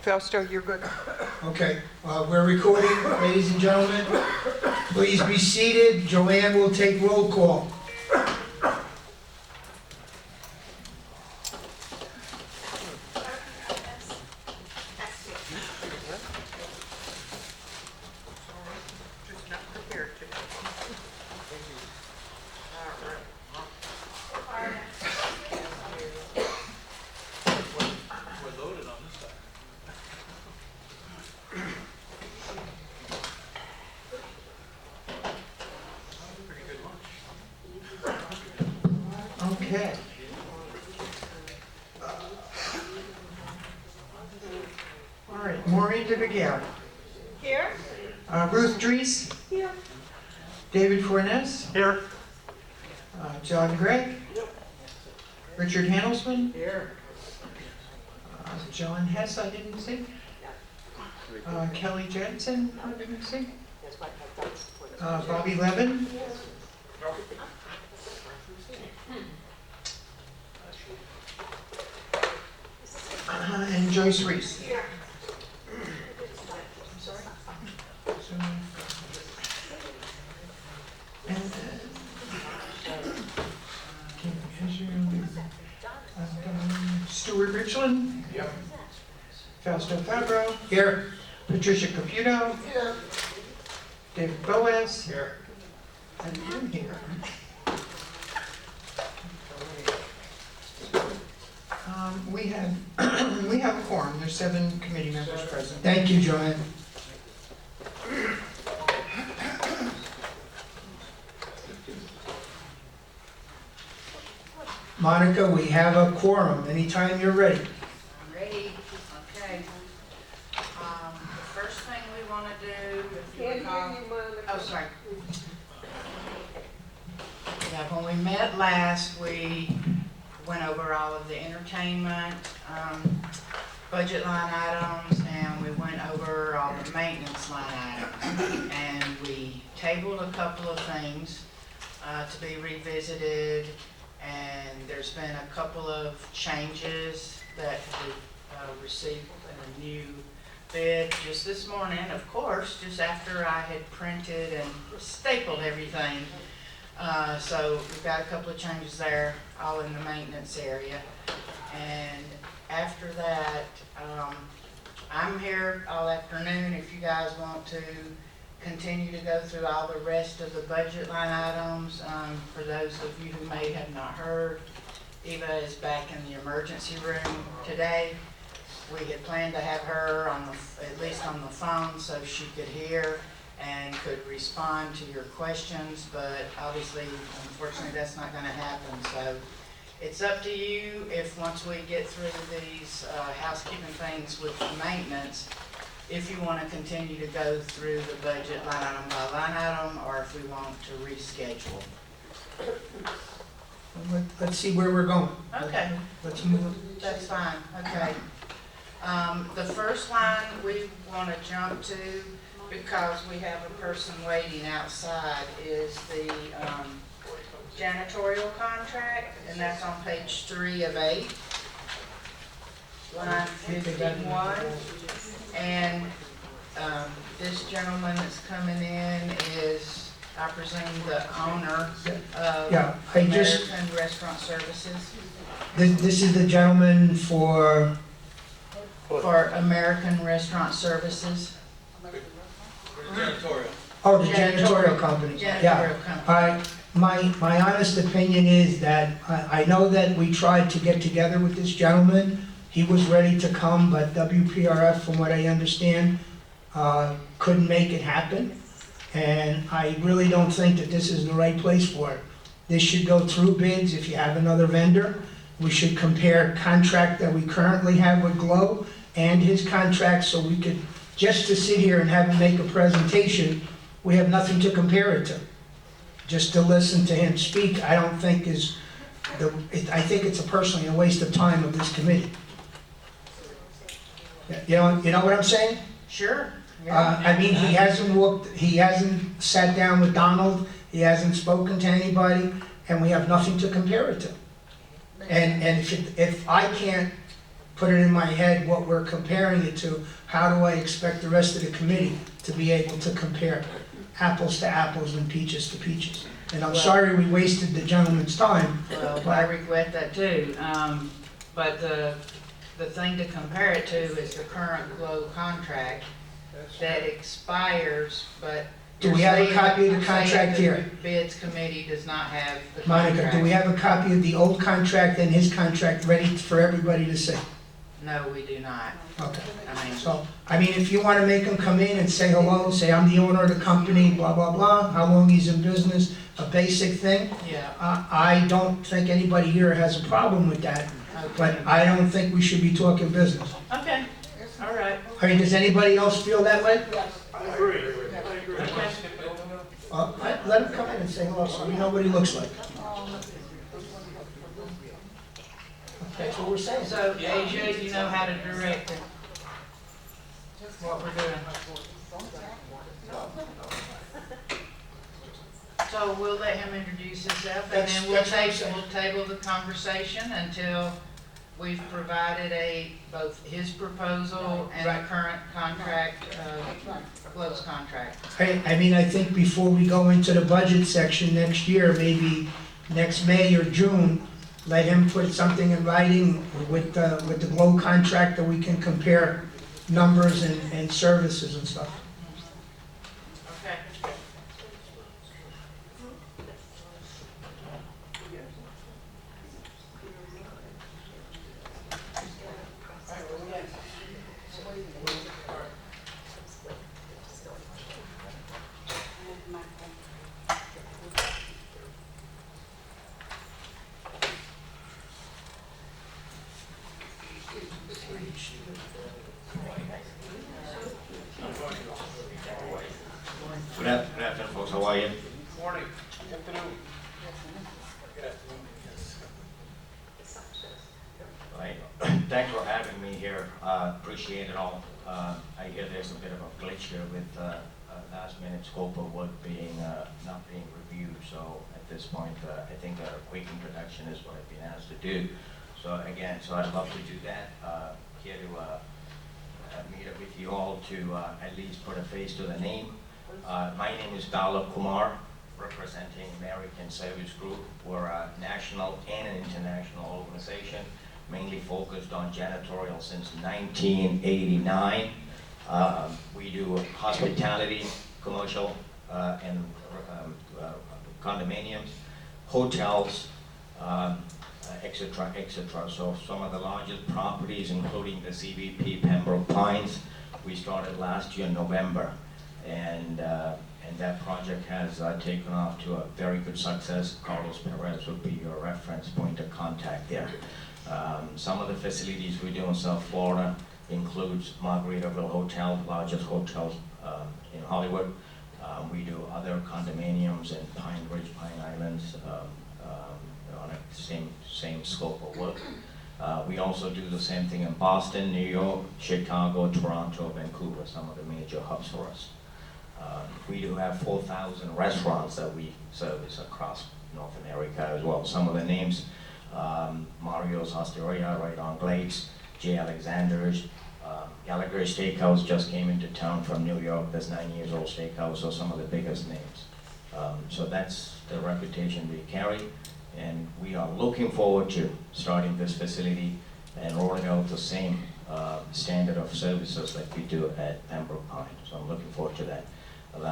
Fausto, you're good. Okay, we're recording, ladies and gentlemen. Please be seated. Joanne will take roll call. Just not prepared today. We're loaded on this side. Pretty good lunch. Okay. All right, Maureen DeVigale. Here? Ruth Dries. Here. David Fornes. Here. John Gregg. Richard Handelsman. Here. John Hess, I didn't see. Kelly Jensen, I didn't see. Bobby Levin. And Joyce Reese. And, Stuart Richland. Yep. Fausto Fabro. Here. Patricia Caputo. Here. David Boaz. Here. And I'm here. We have a quorum. There's 7 committee members present. Thank you, Joanne. Monica, we have a quorum. Anytime you're ready. I'm ready, okay. The first thing we want to do, if you recall, oh, sorry. Yeah, when we met last, we went over all of the entertainment, budget line items, and we went over all the maintenance line items. And we tabled a couple of things to be revisited. And there's been a couple of changes that we've received a new bid just this morning, of course, just after I had printed and stapled everything. So we've got a couple of changes there, all in the maintenance area. And after that, I'm here all afternoon if you guys want to continue to go through all the rest of the budget line items. For those of you who may have not heard, Eva is back in the emergency room today. We had planned to have her on at least on the phone so she could hear and could respond to your questions, but obviously, unfortunately, that's not going to happen. So it's up to you if once we get through these housekeeping things with the maintenance, if you want to continue to go through the budget line item by line item, or if we want to reschedule. Let's see where we're going. Okay, Let's move. that's fine, okay. The first line we want to jump to, because we have a person waiting outside, is the janitorial contract, and that's on page 3 of 8. Line 51. And this gentleman that's coming in is, I presume, the owner of Yeah, American Restaurant Services. This is the gentleman for, American Restaurant Services. Janitorial. oh, the janitorial company. Yeah. Janitorial company. My honest opinion is that I know that we tried to get together with this gentleman. He was ready to come, but WPRF, from what I understand, couldn't make it happen. And I really don't think that this is the right place for it. This should go through bids. If you have another vendor, we should compare contract that we currently have with Glow and his contract, so we could, just to sit here and have him make a presentation, we have nothing to compare it to. Just to listen to him speak, I don't think I think it's personally a waste of time of this committee. You know what I'm saying? Sure. Yeah. I mean, he hasn't sat down with Donald, he hasn't spoken to anybody, and we have nothing to compare it to. And if I can't put it in my head what we're comparing it to, how do I expect the rest of the committee to be able to compare apples to apples and peaches to peaches? And I'm Well- sorry we wasted the gentleman's time. Well, I regret that too, but the thing to compare it to is the current Glow contract that expires, but. Do we have a you're copy of the saying contract the here? Bids committee does not have the contract. Monica, do we have a copy of the old contract and his contract ready for everybody to see? No, we do not. Okay. I mean, So, I mean, if you want to make him come in and say hello, say I'm the owner of the company, blah, blah, blah, how long he's in business, a basic thing, yeah, I don't think anybody here has a problem with that, but okay. I don't think we should be talking business. Okay, all right. I mean, does anybody else feel that way? I agree. Okay. Let him come in and say hello, so we know what he looks like. That's what we're saying. So, AJ, you know how to direct it, what we're doing. So we'll let him introduce himself, and That's- then we'll that's what I'm saying. table the conversation until we've provided both his proposal and the Right. current contract, Glow's contract. I mean, I think before we go into the budget section next year, maybe next May or June, let him put something in writing with the Glow contract that we can compare numbers and services and stuff. Okay. Good afternoon, folks. How are you? Morning. Afternoon. Right. Thanks for having me here. Appreciate it all. I hear there's a bit of a glitch here with last minute scope of work being not being reviewed. So at this point, I think a quick introduction is what I've been asked to do. So again, I'd love to do that. Here to meet up with you all to at least put a face to the name. My name is Dalip Kumar, representing American Service Group. We're a national and an international organization, mainly focused on janitorial since 1989. We do hospitality, commercial, and condominiums, hotels, etc., etc. So some of the largest properties, including the CVP Pembroke Pines, we started last year in November. And that project has taken off to a very good success. Carlos Perez would be your reference point of contact there. Some of the facilities we do in South Florida includes Margaritaville Hotel, largest hotels in Hollywood. We do other condominiums in Pine Ridge, Pine Islands, on a same scope of work. We also do the same thing in Boston, New York, Chicago, Toronto, Vancouver, some of the major hubs for us. We do have 4,000 restaurants that we service across North America as well. Some of the names, Mario's Osteria right on Glades, J. Alexander's, Gallagher Steakhouse just came into town from New York. That's 9 years old steakhouse, so some of the biggest names. So that's the reputation we carry, and we are looking forward to starting this facility and rolling out the same standard of services like we do at Pembroke Pines. So I'm looking forward to that.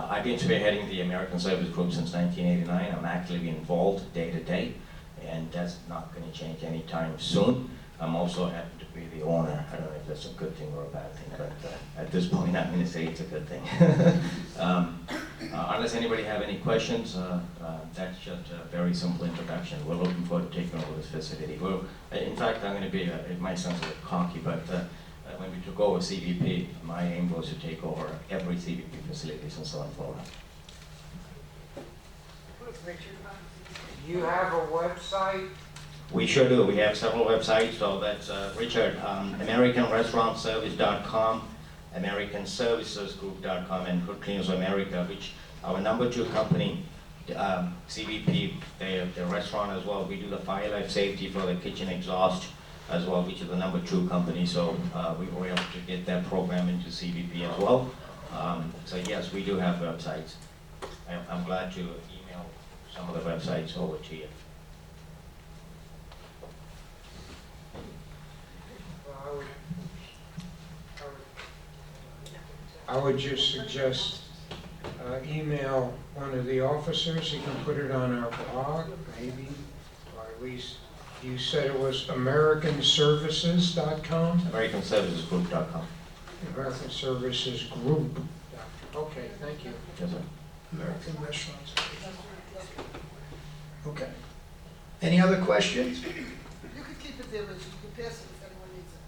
I've been spearheading the American Service Group since 1989. I'm actively involved day to day, and that's not going to change anytime soon. I'm also happy to be the owner. I don't know if that's a good thing or a bad thing, but at this point I'm going to say it's a good thing. Unless anybody have any questions, that's just a very simple introduction. We're looking forward to taking over this facility. In fact, I'm going to be, it might sound a bit cocky, but when we took over CVP, my aim was to take over every CVP facility in Southern Florida. You have a website? We sure do. We have several websites. So that's Richard, AmericanRestaurantService.com, AmericanServicesGroup.com, and Good Cleaners America, which our number 2 company, CVP, they're restaurant as well. We do the fire life safety for the kitchen exhaust. as well, which is the number 2 company, so we were able to get that program into CVP as well. So yes, we do have websites. I'm glad to email some of the websites over to you. Well, I would just suggest email one of the officers. He can put it on our blog, maybe, or at least, you said it was AmericanServices.com? AmericanServicesGroup.com. American Services Group. Okay, thank you. Yes, sir. American Restaurants. Okay. Any other questions? You can keep it there, Richard. You can pass it if anyone needs it.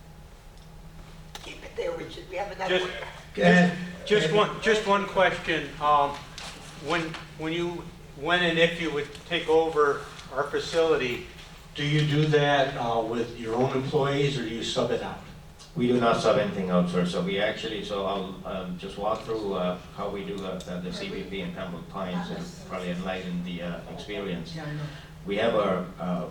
Keep it there, Richard. We have another Just, one. Go ahead. just one question. When you, when and if you would take over our facility, do you do that with your own employees or do you sub it out? We do not sub anything out, sir. So we actually, so I'll just walk through how we do the CVP in Pembroke Pines and probably enlighten the experience. Yeah, I know. We have our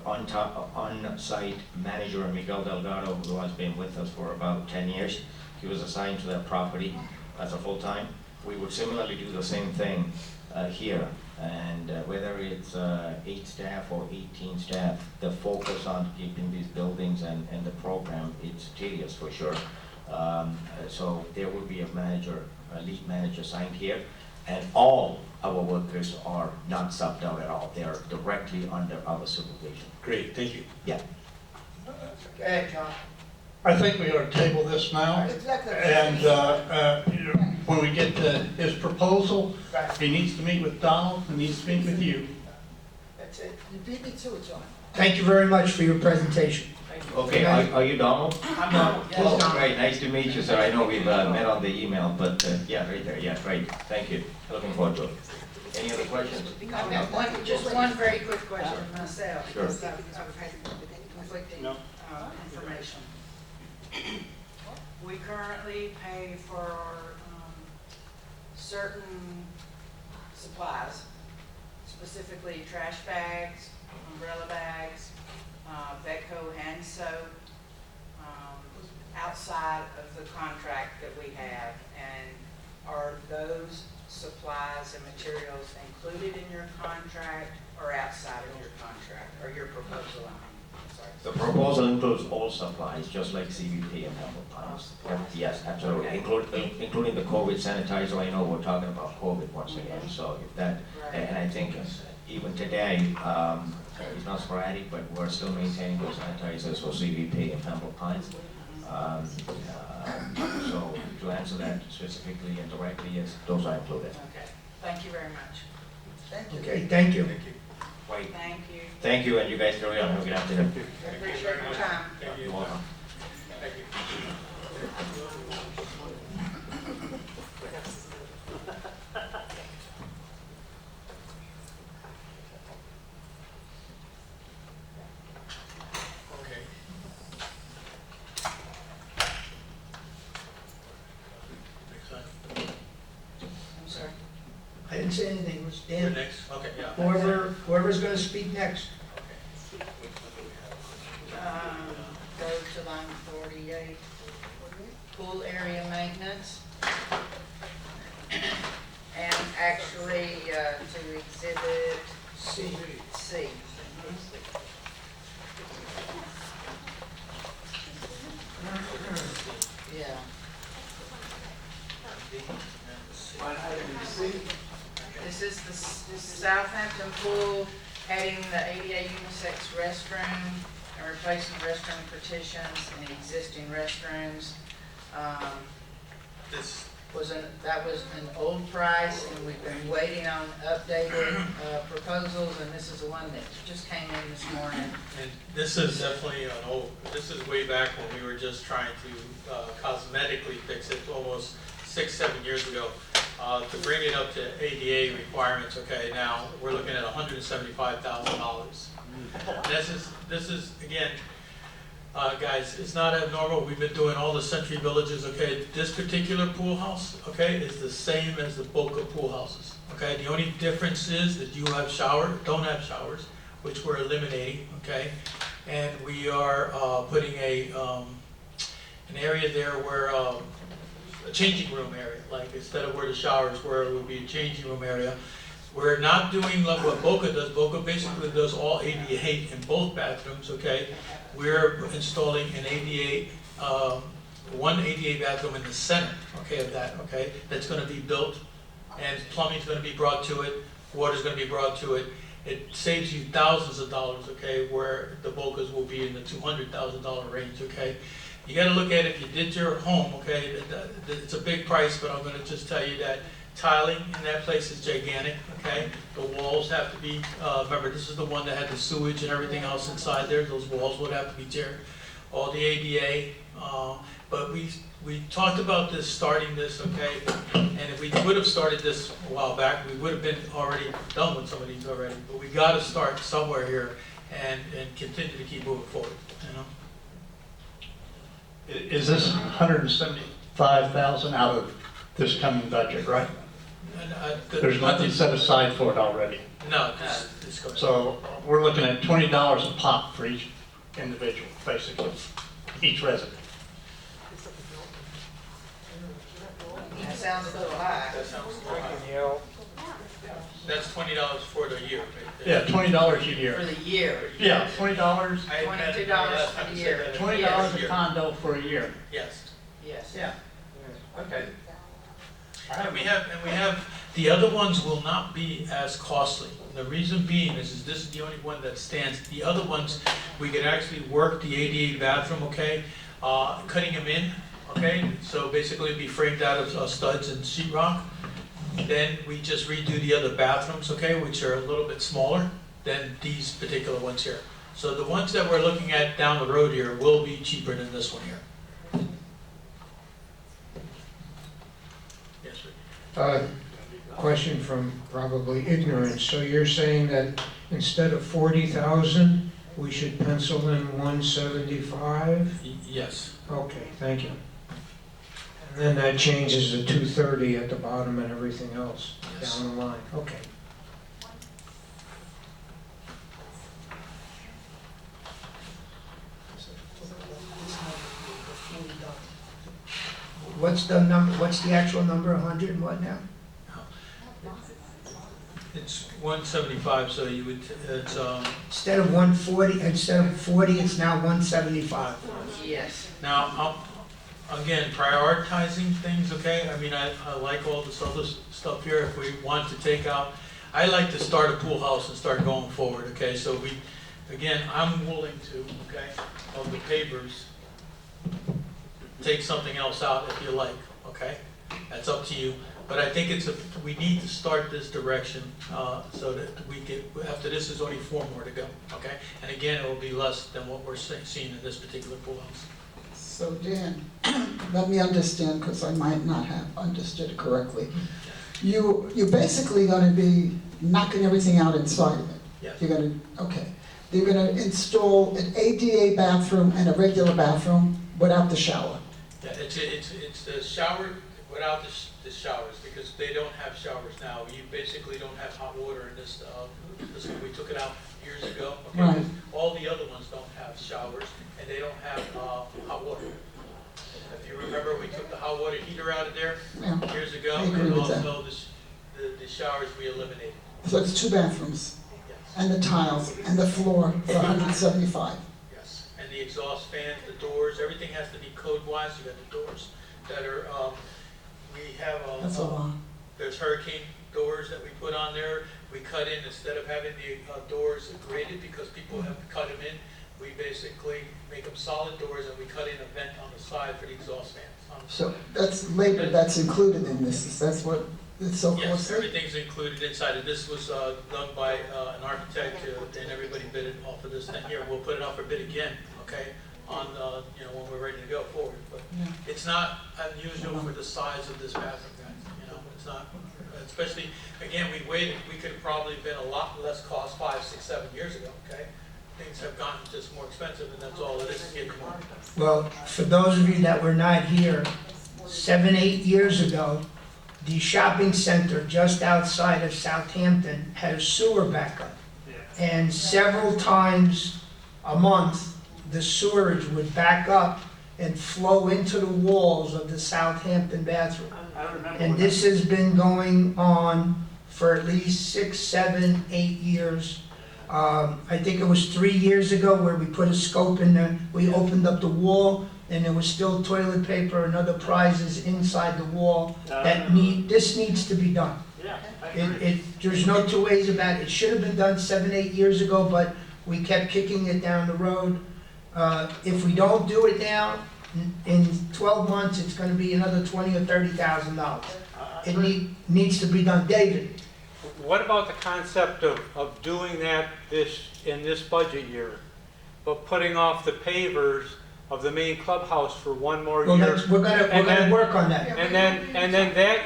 on-site manager, Miguel Delgado, who has been with us for about 10 years. He was assigned to that property as a full-time. We would similarly do the same thing here. And whether it's 8 staff or 18 staff, the focus on keeping these buildings and the program, it's tedious for sure. So there will be a manager, a lead manager assigned here, and all our workers are not subbed out at all. They are directly under our supervision. Great, thank you. Yeah. Go ahead, John. I think we ought to table this now, Exactly. and when we get to his proposal, he needs to meet with Donald, and needs to meet with you. That's it. You beat me to it, John. Thank you very much for your presentation. Okay, are you Donald? I'm Donald. Yes, Oh, Donald. great, nice to meet you, sir. I know we've met on the email, but yeah, right there, yeah, great. Thank you. Looking forward to it. Any other questions? I've got just one very quick question myself. Sure. because I've had conflicting information. We currently pay for certain supplies, specifically trash bags, umbrella bags, Vetco hand soap, outside of the contract that we have. And are those supplies and materials included in your contract or outside of your contract, or your proposal, I mean, I'm sorry. The proposal includes all supplies, just like CVP and Pembroke Pines. Yes, absolutely, including the COVID sanitizer. I know we're talking about COVID once again, so if that, and I think even today, it's not sporadic, but we're still maintaining those sanitizers for CVP and Pembroke Pines. So to answer that specifically and directly, yes, those are included. Okay, thank you very much. Thank you. Okay, thank you. Wait, Thank you. thank you, and you guys carry on. Have a good afternoon. Appreciate your time. You're welcome. I'm sorry. I didn't say anything, it was Dan. Next, okay, yeah. Whoever's gonna speak next. Go to line 48, pool area maintenance. And actually, to exhibit C. Yeah. This is the Southampton pool, adding the ADA unisex restroom and replacing restroom partitions in the existing restrooms. That was an old price, and we've been waiting on updated proposals, and this is the one that just came in this morning. And this is definitely an old, this is way back when we were just trying to cosmetically fix it almost 6-7 years ago. To bring it up to ADA requirements, okay, now we're looking at $175,000. This is again, guys, it's not abnormal. We've been doing all the Century Villages, okay? This particular pool house, okay, is the same as the bulk of pool houses, okay? The only difference is that you have don't have showers, which we're eliminating, okay? and we are putting an area there where, a changing room area, like instead of where the showers were, it would be a changing room area. We're not doing like what Boca does. Boca basically does all ADA in both bathrooms, okay? We're installing an ADA, one ADA bathroom in the center, okay, of that, okay? That's gonna be built, and plumbing's gonna be brought to it, water's gonna be brought to it. It saves you thousands of dollars, okay, where the Bocas will be in the $200,000 range, okay? You gotta look at it, if you did your home, okay, it's a big price, but I'm gonna just tell you that tiling in that place is gigantic, okay? The walls have to be, remember, this is the one that had the sewage and everything else inside there, those walls would have to be teared. All the ADA, but we talked about this, starting this, okay? And if we would have started this a while back, we would have been already done with some of these already. But we gotta start somewhere here and continue to keep moving forward, you know? Is this 175,000 out of this coming budget, right? And, There's nothing set aside for it already. No, this goes. So we're looking at $20 a pop for each individual, basically, each resident. That sounds a little high. That sounds I like, can yell. that's $20 for the year, right? Yeah, $20 a For year. the year. Yeah, $20, I meant- $22 for the year. $20 a condo for a year. Yes. Yes. Yeah. Okay. And we have, the other ones will not be as costly. The reason being is this is the only one that stands. The other ones, we could actually work the ADA bathroom, okay? Cutting them in, okay? So basically it'd be framed out of studs and sheetrock. Then we just redo the other bathrooms, okay, which are a little bit smaller than these particular ones here. So the ones that we're looking at down the road here will be cheaper than this one here. Yes, sir. Question from probably ignorance. So you're saying that instead of 40,000, we should pencil in 175? Yes. Okay, thank you. And then that changes to 230 at the bottom and everything else Yes. down the line. Okay. What's the number, what's the actual number, 100 and what now? It's 175, so you would, it's, Instead of 140, instead of 40, it's now 175. Yes. now, again, prioritizing things, okay? I mean, I like all this other stuff here. If we want to take out, I like to start a pool house and start going forward, okay? So we, again, I'm willing to, okay, of the papers, take something else out if you like, okay? That's up to you. But I think we need to start this direction so that we get, after this is only 4 more to go, okay? And again, it will be less than what we're seeing in this particular pool house. So Dan, let me understand, because I might not have understood it correctly. You're basically gonna be knocking everything out inside of it. Yes. You're gonna, okay. You're gonna install an ADA bathroom and a regular bathroom without the shower. Yeah, it's the shower without the showers, because they don't have showers now. You basically don't have hot water in this, we took it out years ago. Okay? Right. All the other ones don't have showers, and they don't have hot water. If you remember, we took the hot water heater out of there Yeah. years ago, I agree and with that. also the showers we eliminated. So it's 2 bathrooms, Yes, and the tiles, and the floor for 175. yes. And the exhaust fans, the doors, everything has to be code-wise. You got the doors that are, we have That's a lot. there's hurricane doors that we put on there. We cut in, instead of having the doors graded, because people have cut them in, we basically make them solid doors, and we cut in a vent on the side for the exhaust fans. So that's labor that's included in this, that's what it's so Yes, costly? everything's included inside, and this was done by an architect, and everybody bid it off of this thing here. We'll put it out for bid again, okay, on, when we're ready to go forward. But Yeah. it's not unusual for the size of this bathroom, guys, it's not, especially, again, we waited, we could have probably been a lot less cost 5, 6, 7 years ago, okay? Things have gotten just more expensive, and that's all it is getting more. Well, for those of you that were not here, 7, 8 years ago, the shopping center just outside of Southampton had a sewer backup. And several times, a month, the sewerage would back up and flow into the walls of the Southampton bathroom. And this has been going on for at least 6, 7, 8 years. I think it was 3 years ago where we put a scope in there, we opened up the wall, and there was still toilet paper and other prizes inside the wall this needs to be done. There's no two ways about it. It should have been done 7, 8 years ago, but we kept kicking it down the road. If we don't do it now, in 12 months, it's gonna be another $20,000 or $30,000. It needs to be done. David? What about the concept of doing that in this budget year, but putting off the pavers of the main clubhouse for one more Well, year? we're gonna work on that. And then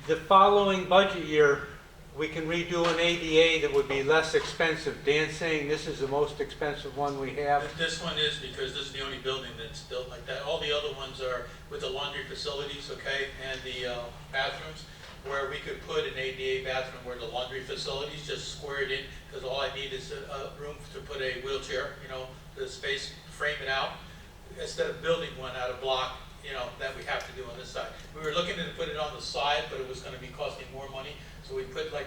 the following budget year, we can redo an ADA that would be less expensive. Dan's saying this is the most expensive one we have. This one is because this is the only building that's built like that. All the other ones are with the laundry facilities, okay, and the bathrooms, where we could put an ADA bathroom where the laundry facilities, just square it in, because all I need is a room to put a wheelchair, the space, frame it out, instead of building one out of block, that we have to do on this side. We were looking to put it on the side, but it was gonna be costing more money, so we put I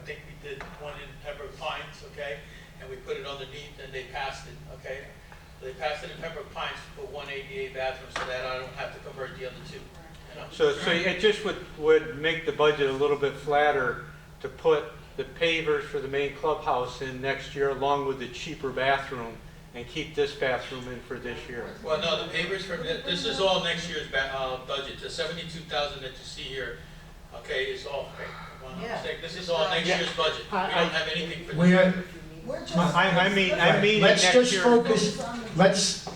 think we did one in Pembroke Pines, okay, and we put it underneath, and they passed it, okay? They passed it in Pembroke Pines to put one ADA bathroom, so that I don't have to convert the other two. So it just would make the budget a little bit flatter to put the pavers for the main clubhouse in next year along with the cheaper bathroom and keep this bathroom in for this year. Well, no, the pavers this is all next year's budget. The 72,000 that you see here, okay, is all, this is all next year's budget. We don't have anything for this. We're just. I mean Let's next just year. focus,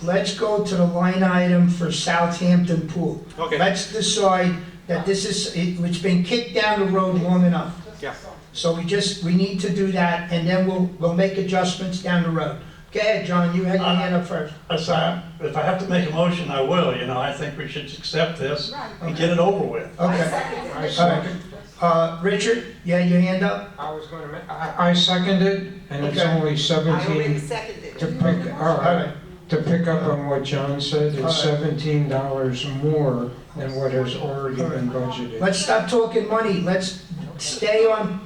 let's go to the line item for Southampton Pool. Okay. Let's decide that it's been kicked down the road long enough. Yeah. So we need to do that, and then we'll make adjustments down the road. Go ahead, John, you had your hand up first. If I have to make a motion, I will, I think we should accept this and get it over with. Okay. I second, Richard, you had your hand up? I seconded, and it's Okay. only 17 seconded. to pick, all right. To pick up on what John said, it's $17 more than what has already been budgeted. Let's stop talking money, let's stay on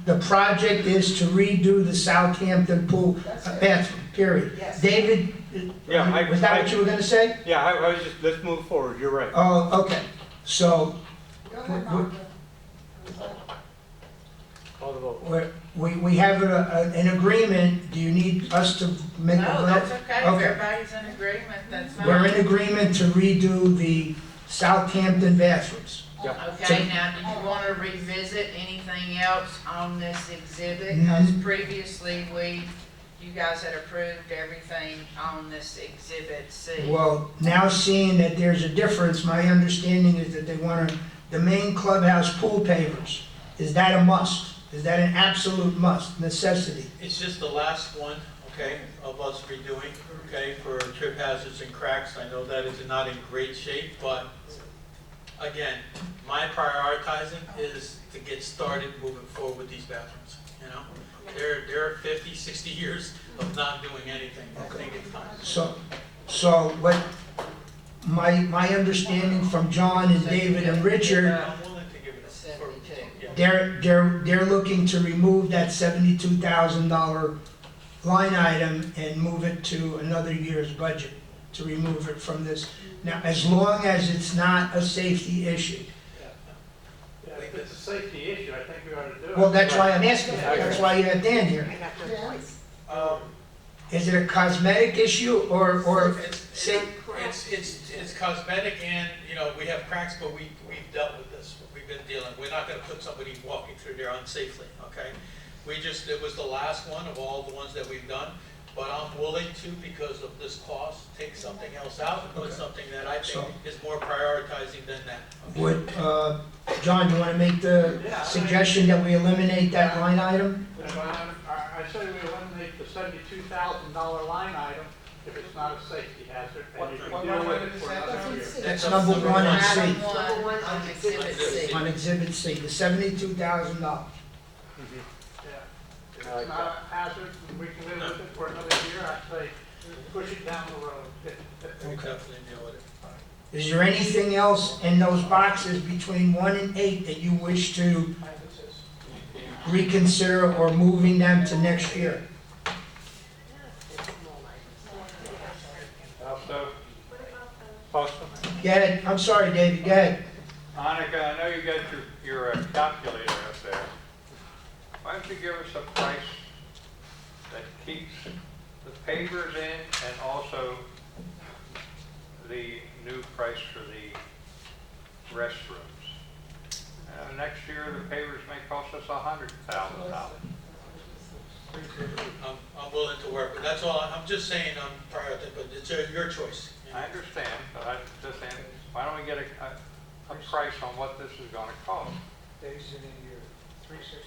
the project is to redo the Southampton Pool bathroom, period. Yes. David, Yeah, was that what you were gonna say? Yeah, I was just, let's move forward, you're right. Oh, okay, so Go ahead, Martha. Call the vote. we have an agreement, do you need us to make a vote? No, that's okay, if Okay. everybody's in agreement, that's fine. We're in agreement to redo the Southampton bathrooms. Okay, now, do you want to revisit anything else on this exhibit? Mhm. Because previously, you guys had approved everything on this exhibit C. Well, now seeing that there's a difference, my understanding is that they want the main clubhouse pool pavers. Is that a must? Is that an absolute must, necessity? It's just the last one, okay, of us redoing, okay, for trip hazards and cracks. I know that is not in great shape, but again, my prioritizing is to get started moving forward with these bathrooms, They're 50, 60 years of not doing anything. I think it's time. So what, my understanding from John and David and Richard, I'm willing to give it a 72. yeah. they're looking to remove that $72,000 line item and move it to another year's budget, to remove it from this. Now, as long as it's not a safety issue. Yeah, if it's a safety issue, I think we ought to do it. Well, that's why I'm asking, that's why you had Dan here. Is it a cosmetic issue or say, It's cosmetic and, we have cracks, but we've dealt with this. We've been dealing. We're not gonna put somebody walking through there unsafely, okay? It was the last one of all the ones that we've done, but I'm willing to, because of this cost, take something else out and put something that I think is more prioritizing than that. would, John, you wanna make the suggestion that we eliminate that line item? I say we eliminate the $72,000 line item if it's not a safety hazard, and you can deal with it for another year. That's number one on C, Item one on exhibit C. on exhibit C, the $72,000. Yeah. If it's not a hazard, and we can live with it for another year, I'd say push it down the road. We Okay. definitely deal with it. Is there anything else in those boxes between 1 and 8 that you wish to reconsider or moving them to next year? Also, Postman? Go ahead, I'm sorry, David, go ahead. Monica, I know you got your calculator up there. Why don't you give us a price that keeps the pavers in and also the new price for the restrooms? Next year, the pavers may cost us $100,000. I'm willing to work, but that's all, I'm just saying, prior to, but it's your choice. I understand, but I just saying, why don't we get a price on what this is gonna cost? Days in a year, 365.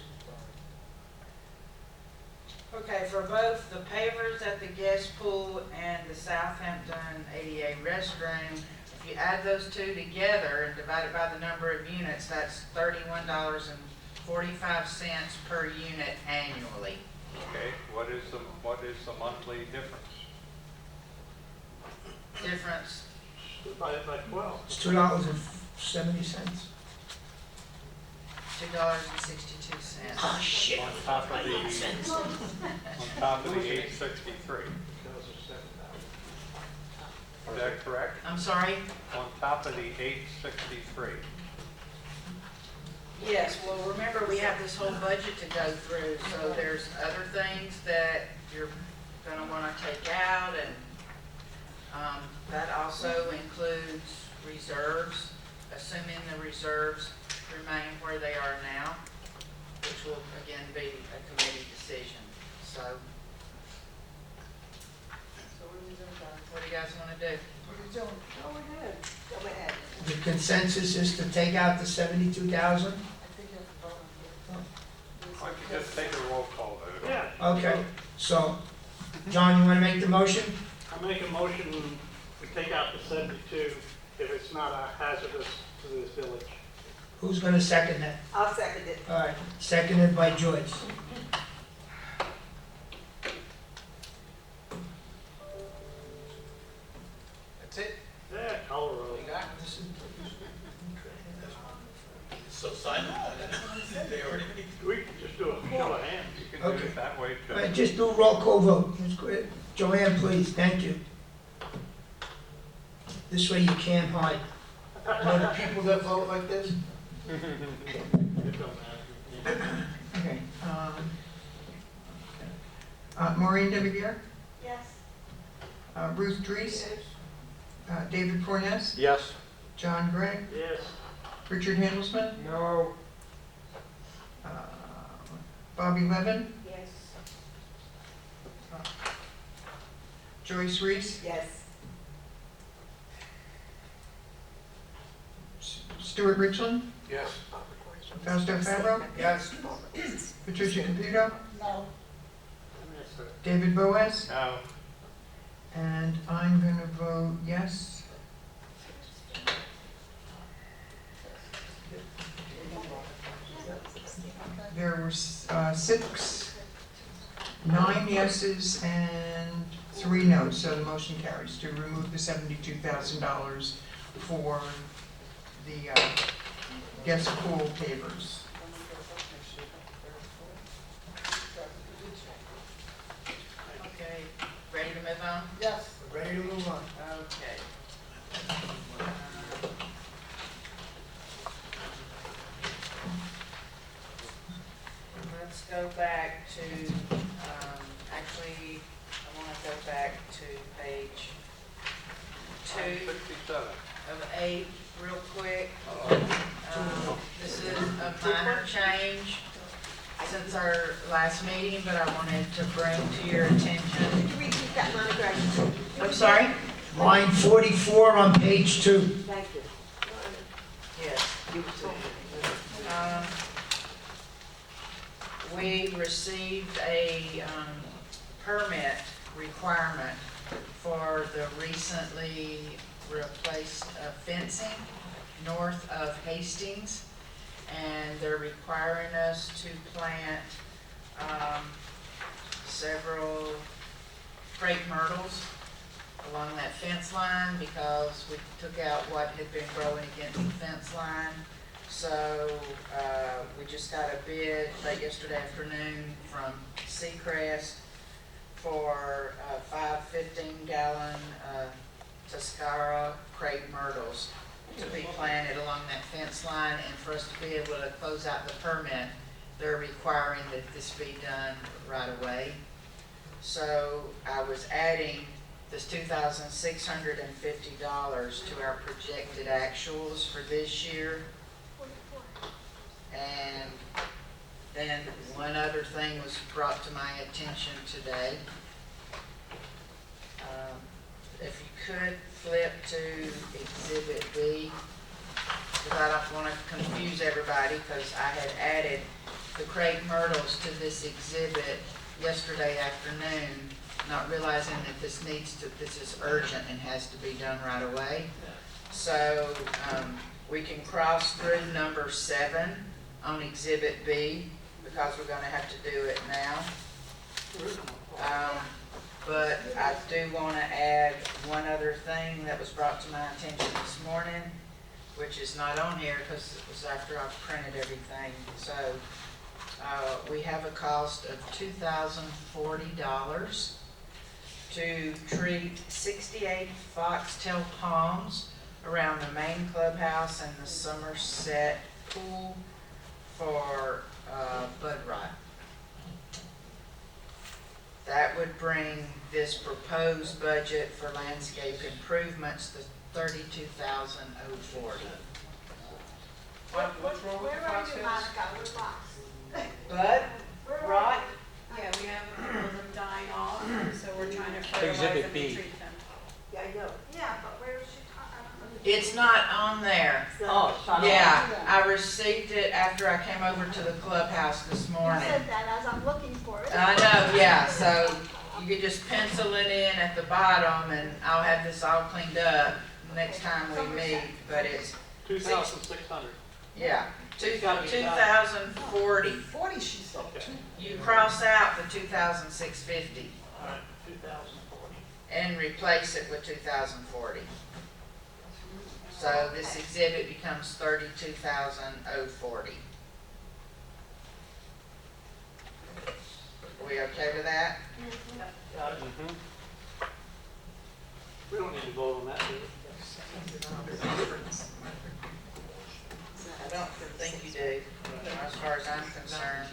Okay, for both the pavers at the guest pool and the Southampton ADA restroom, if you add those two together and divide it by the number of units, that's $31.45 per unit annually. Okay, what is the monthly difference? Difference, Divide it by 12. It's $2.70. $2.62. Oh, shit. On top of the 863, is that correct? I'm sorry? On top of the 863. Yes, well, remember, we have this whole budget to go through, so there's other things that you're gonna wanna take out, and, that also includes reserves, assuming the reserves remain where they are now, which will, again, be a committee decision, so. What do you guys wanna do? The consensus is to take out the 72,000? Why don't you just take a roll call vote? Yeah. Okay, so, John, you want to make the motion? I make a motion, we take out the 72 if it's not a hazardous to this village. Who's going to second that? I'll second it. All right, seconded by Joyce. That's it? Yeah, Colorado. So silent, they already. We can just do a show of hands. You can do Okay. it that way All too. right, just do a roll call vote. Let's go ahead. Joanne, please, thank you. This way you can't hide. You know the people that vote like this? It don't matter. Okay. Maureen de Beer, Yes. Ruth Dries, David Corness, Yes. John Gregg, Yes. Richard Handelsman, No, Bobby Levin, Yes. Joyce Reese, Yes. Stuart Richland, Yes. Fausto Fabro, Yes. Patricia Caputo, No. David Boaz, No, and I'm going to vote yes. There were 9 yeses and 3 noes, so the motion carries to remove the $72,000 for the guest pool pavers. Okay, ready to move on? Yes. Ready to move on. Okay. Let's go back to, actually, I want to go back to page 2 67. of 8 real quick. This is a minor change since our last meeting, but I wanted to bring to your attention. Could you repeat that, Monica? I'm sorry? Line 44 on page 2. Thank you. Yes. We received a permit requirement for the recently replaced fencing north of Hastings, and they're requiring us to plant several crepe myrtles along that fence line because we took out what had been growing against the fence line. So, we just got a bid late yesterday afternoon from Seacrest for 5 15-gallon Tuscara crepe myrtles to be planted along that fence line, and for us to be able to close out the permit, they're requiring that this be done right away. So I was adding this $2,650 to our projected actuals for this year. And then one other thing was brought to my attention today. If you could flip to Exhibit B, because I don't want to confuse everybody, because I had added the crepe myrtles to this exhibit yesterday afternoon, not realizing that this is urgent and has to be done right away. So we can cross through number 7 on Exhibit B, because we're going to have to do it now. But I do want to add one other thing that was brought to my attention this morning, which is not on here because it was after I printed everything. So we have a cost of $2,040 to treat 68 foxtail palms around the main clubhouse and the Somerset pool for bud rot. That would bring this proposed budget for landscape improvements to $32,040. What's wrong with the foxtails? Bud rot? Yeah, we have a couple of them dying off, so we're trying to fertilize Exhibit them B. and treat them. Yeah, I know. Yeah, but where is she? It's not on there. Oh, Yeah, I received it after I came over to the clubhouse this You morning. said that as I'm looking for it. I know, yeah, so you could just pencil it in at the bottom and I'll have this all cleaned up next time we meet, but it's, 2,600. yeah, 2040. 40, she said. Okay. You cross out the 2,650 All right, 2,040. and replace it with 2,040. So this exhibit becomes 32,040. Are we okay with that? We don't need to vote on that, do we? I don't think you do, as far as I'm concerned.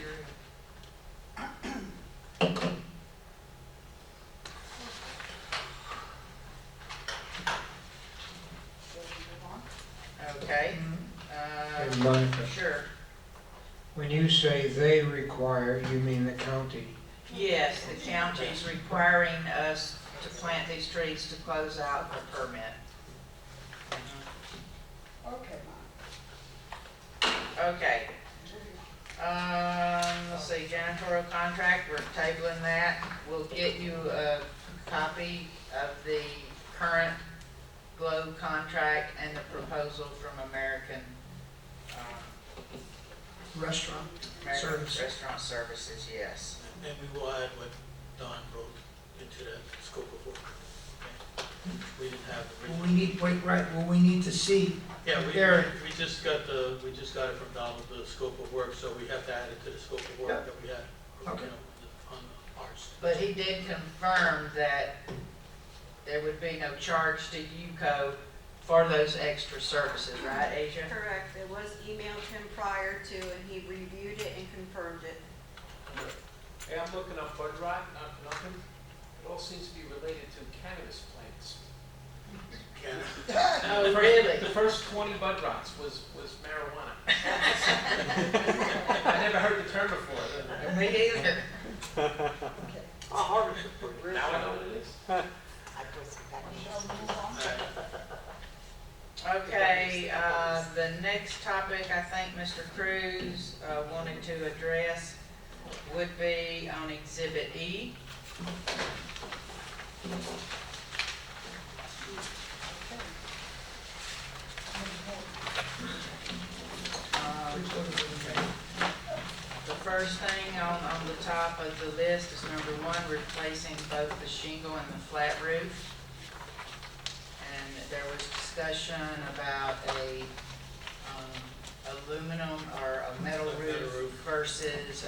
Okay, Hey, Monica, sure. when you say they require, you mean the county? Yes, the county's requiring us to plant these trees to close out the permit. Okay, Okay. Let's see, janitorial contract, we're tabling that. We'll get you a copy of the current Globe contract and the proposal from American Restaurant American Services. Restaurant Services, yes. And we will add what Don wrote into that scope of work. Okay. We didn't have the Well, original. we need, wait, right, well, we need to see, Yeah, compare it. we just got it from Donald, the scope of work, so we have to add it to the scope of work Yep. that we had, Okay. on ours. But he did confirm that there would be no charge to UCO for those extra services, right, Asia? Correct, it was emailed to him prior to, and he reviewed it and confirmed it. Hey, I'm looking up bud rot, not for nothing. It all seems to be related to cannabis plants. Oh, really? The first 20 bud rots was marijuana. I never heard the term before. Me either. I'll harvest it for you. Now I know what it is. Okay, the next topic I think Mr. Cruz wanted to address would be on Exhibit E. The first thing on the top of the list is number 1, replacing both the shingle and the flat roof. discussion about a aluminum or a metal roof versus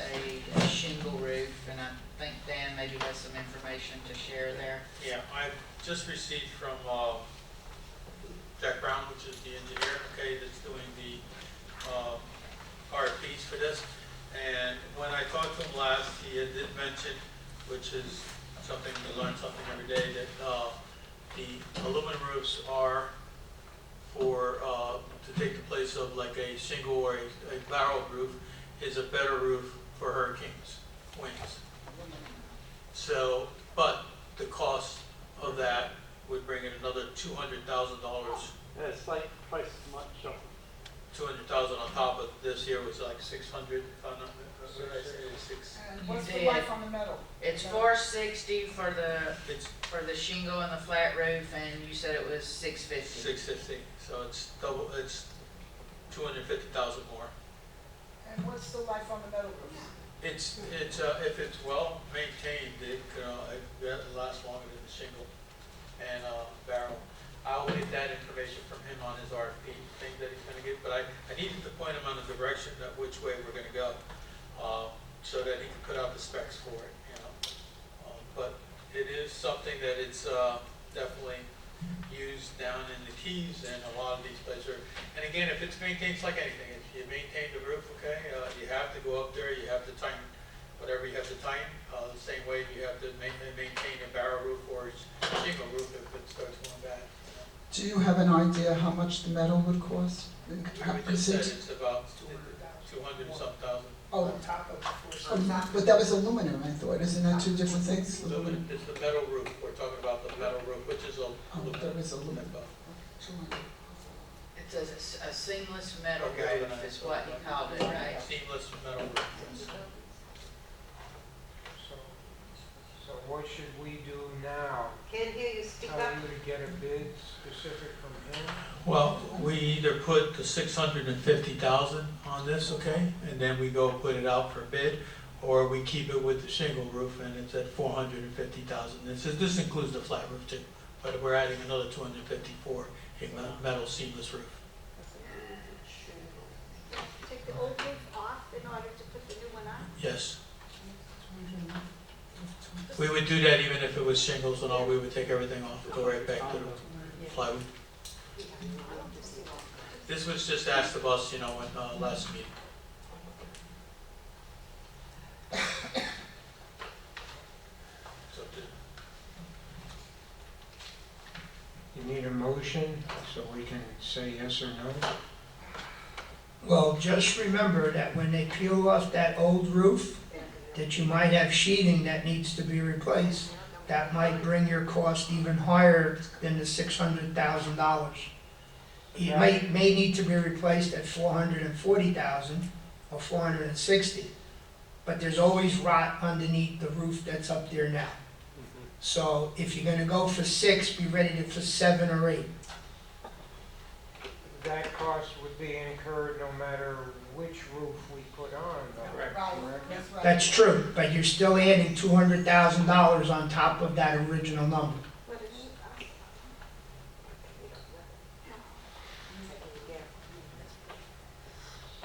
a shingle roof, and I think Dan maybe has some information to share there. Yeah, I've just received from Jack Brown, which is the engineer, okay, that's doing the RFPs for this. And when I talked to him last, he did mention, which is something, you learn something every day, that the aluminum roofs are for, to take the place of like a shingle or a barrel roof, is a better roof for hurricanes, winds. So, but the cost of that would bring in another $200,000, Yeah, it's like twice as much, so. 200,000 on top of this here was like 600, if I'm not, what did I say, six? And what's the life on the metal? It's $460 for It's the shingle and the flat roof, and you said it was $650. 650, so it's double, it's 250,000 more. And what's the life on the metal roof? It's if it's well maintained, it lasts longer than the shingle and barrel. I'll get that information from him on his RFP thing that he's gonna get, but I needed to point him on the direction that which way we're gonna go, so that he can put out the specs for it, you know. But it is something that it's definitely used down in the Keys and a lot of these places are, and again, if it's maintained, it's like anything, if you maintain the roof, okay, you have to go up there, you have to tighten whatever you have to tighten, the same way you have to maintain a barrel roof or a shingle roof if it starts going bad. Do you have an idea how much the metal would cost? We just said it's about 200 and some thousand. Oh, but that was aluminum, I thought. Isn't that two different things? Aluminum. It's the metal roof, we're talking about the metal roof, which is There is aluminum. 200. It's a seamless metal Okay. roof is what he called it, right? Seamless metal roof. So what should we do now? Can't hear you, speak Tell up. you to get a bid specific from him? Well, we either put the 650,000 on this, okay, and then we go put it out for bid, or we keep it with the shingle roof and it's at 450,000. This includes the flat roof too, but we're adding another 250 for a metal seamless roof. Take the old roof off in order to put the new one on? Yes. We would do that even if it was shingles and all, we would take everything off, go right back to the plywood. This was just asked of us, you know, in last meeting. So, You need a motion so we can say yes or no? Well, just remember that when they peel off that old roof, that you might have sheeting that needs to be replaced. That might bring your cost even higher than the $600,000. It may need to be replaced at $440,000 or $460,000, but there's always rot underneath the roof that's up there now. So if you're gonna go for 6, be ready for 7 or 8. That cost would be incurred no matter which roof we put on, though. Correct. That's true, but you're still adding $200,000 on top of that original number. What is it?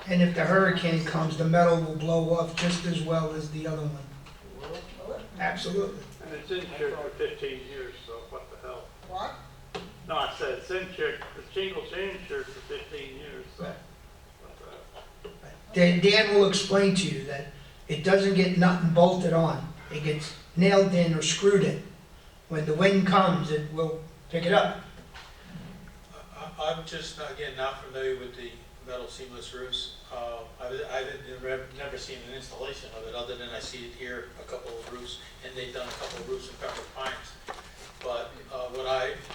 And if the hurricane comes, the metal will blow off just as well as the other one. Absolutely. And it's insured for 15 years, so what the hell? What? No, I said it's insured, the shingle's insured for 15 years, so. Right. what the- Dan will explain to you that it doesn't get nut and bolted on. It gets nailed in or screwed in. When the wind comes, it will pick it up. I'm just, again, not familiar with the metal seamless roofs. I've never seen an installation of it, other than I see it here, a couple of roofs, and they've done a couple of roofs in Pembroke Pines. But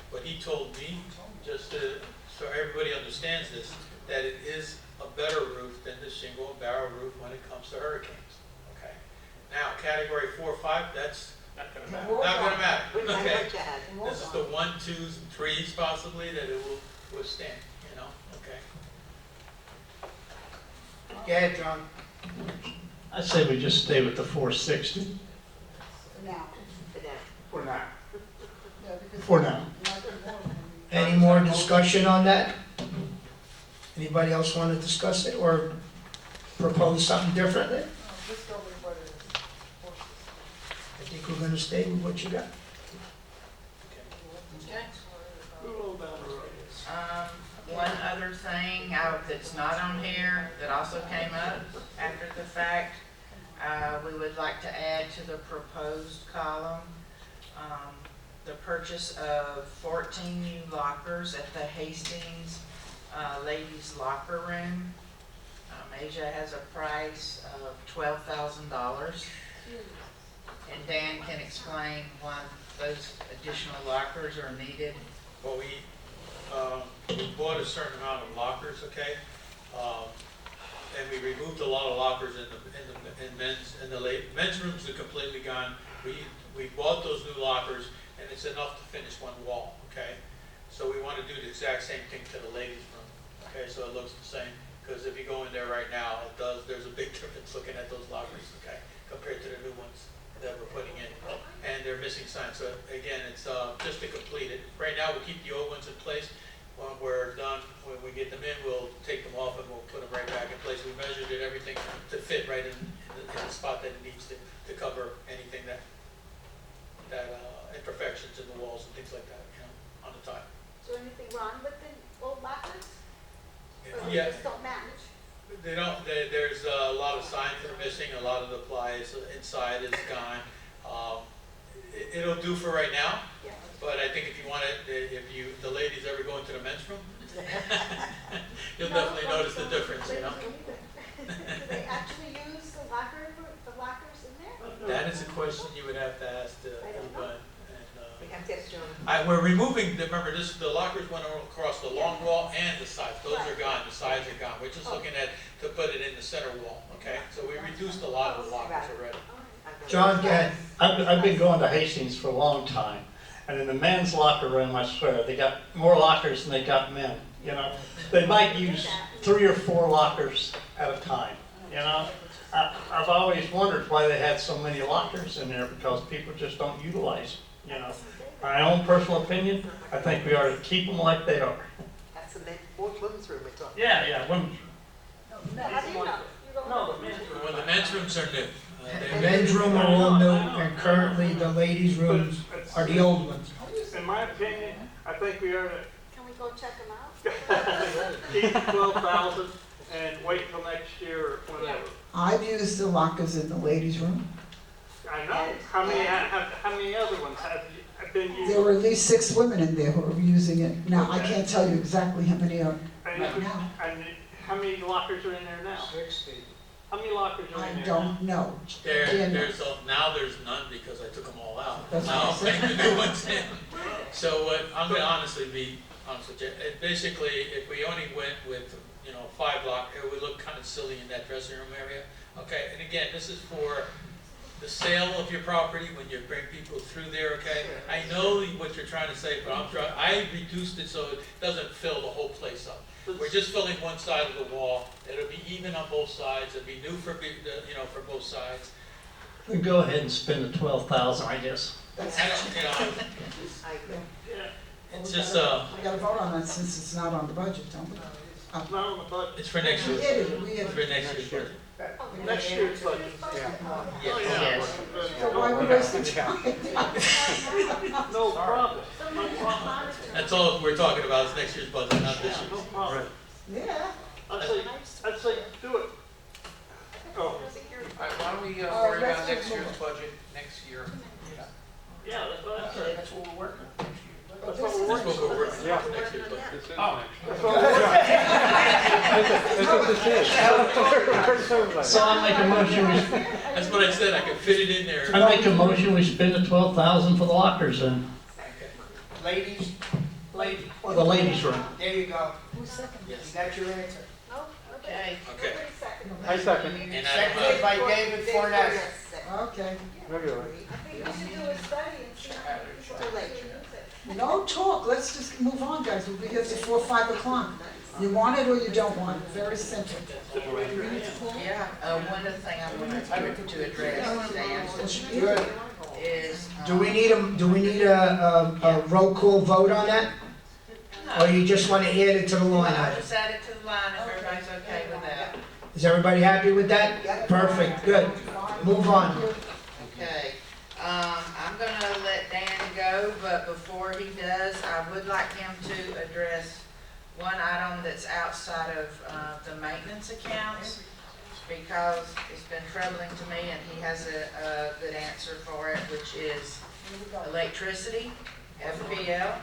what he told me, just so everybody understands this, that it is a better roof than the shingle and barrel roof when it comes to hurricanes, okay? Now, category 4 or 5, that's Not gonna not matter. gonna matter, We might okay? have to add. This is the 1, 2s, and 3s possibly that it will withstand, you know, okay? Go ahead, John. I say we just stay with the 460. Now. For that. For now. Yeah, because For now. Any more discussion on that? Anybody else want to discuss it or propose something differently? I think we're gonna stay with what you got. Okay. One other thing that's not on here that also came up after the fact, we would like to add to the proposed column, the purchase of 14 new lockers at the Hastings ladies locker room. Asia has a price of $12,000. And Dan can explain why those additional lockers are needed. Well, we bought a certain amount of lockers, okay? And we removed a lot of lockers in men's rooms are completely gone. We bought those new lockers, and it's enough to finish one wall, okay? So we want to do the exact same thing to the ladies' room, okay? So it looks the same, because if you go in there right now, there's a big difference looking at those lockers, okay, compared to the new ones that we're putting in, and they're missing signs. So again, it's just to complete it. Right now, we'll keep the old ones in place. When we're done, when we get them in, we'll take them off and we'll put them right back in place. We measured it, everything to fit right in the spot that it needs to cover anything that imperfections in the walls and things like that, you know, on the time. Is there anything wrong with the old lockers? Or they Yeah. just don't match? They don't. There's a lot of signs that are missing. A lot of the plies inside is gone. It'll do for right now. Yeah. But I think if you want it, if the ladies ever go into the men's room, you'll definitely notice the difference. You know. Do they actually use the lockers in there? That is a question you would have to ask the I don't know. and, We have to ask John. we're removing. Remember, the lockers went across the long wall and the sides. Those are gone. The sides are gone. We're just looking at to put it in the center wall. Okay, so we reduced a lot of the lockers already. John, go ahead. I've been going to Hastings for a long time, and in the men's locker room, I swear, they got more lockers than they got men, you know? They might use 3 or 4 lockers at a time, you know? I've always wondered why they had so many lockers in there, because people just don't utilize them, you know? My own personal opinion, I think we ought to keep them like they are. That's the women's room we're talking. Yeah, women's. How do you know? You don't know? Well, the men's rooms are new. The men's room are all new, and currently the ladies' rooms are the old ones. In my opinion, I think we ought to Can we go check them out? keep 12,000 and wait till next year or whenever. I've used the lockers in the ladies' room. I know. How many other ones have been used? There were at least 6 women in there who were using it. Now, I can't tell you exactly how many are And right now. how many lockers are in there now? 60. How many lockers are I in there? don't know. Now there's none because I took them all out. That's what Now I I'm said. putting the new ones in. So I'm going to honestly be honest with you. Basically, if we only went with 5 lockers, it would look kind of silly in that dressing room area. Okay, and again, this is for the sale of your property when you bring people through there. Okay, I know what you're trying to say, but I reduced it so it doesn't fill the whole place up. We're just filling one side of the wall. It'll be even on both sides. It'll be new for for both sides. We go ahead and spend the 12,000, I guess. I don't, it's just We gotta vote on that since it's not on the budget, don't we? Not on the budget. it's for next year. We did It's it. for next year's budget. Next year's budget. Yes. So why we wasting time? No problem. That's all we're talking about is next year's budget, not this No year's. problem. Yeah. I'd say do it. Oh, All right, why don't we Oh, worry let's about just next move year's on. budget next year? yeah, that's what I said. That's what we're working on next year. That's what we're That's working what we're on. working on for next year's budget. That's what we're working on. So I make a motion, That's what I said, I could fit it in there. I make a motion, we spend the 12,000 for the lockers then, Ladies, or the ladies' room. there you go. Who's second? You got your answer. Oh, Okay. Okay. Nobody's second. I second. And Seconded by David Fornes. Okay. I think we should do a study and see how many people actually use it. No talk, let's just move on, guys. We'll be here till 4, 5 o'clock. You want it or you don't want it, very simple. Yeah, one other thing I wanted to address, Dan, Good. is. Do we need a roll call vote on that? Or you just want to add it to the line I'll item? just add it to the line if everybody's okay with that. Is everybody happy with that? Perfect, good. Move on. Okay, I'm gonna let Dan go, but before he does, I would like him to address one item that's outside of the maintenance accounts, because it's been troubling to me, and he has a good answer for it, which is electricity, FPL,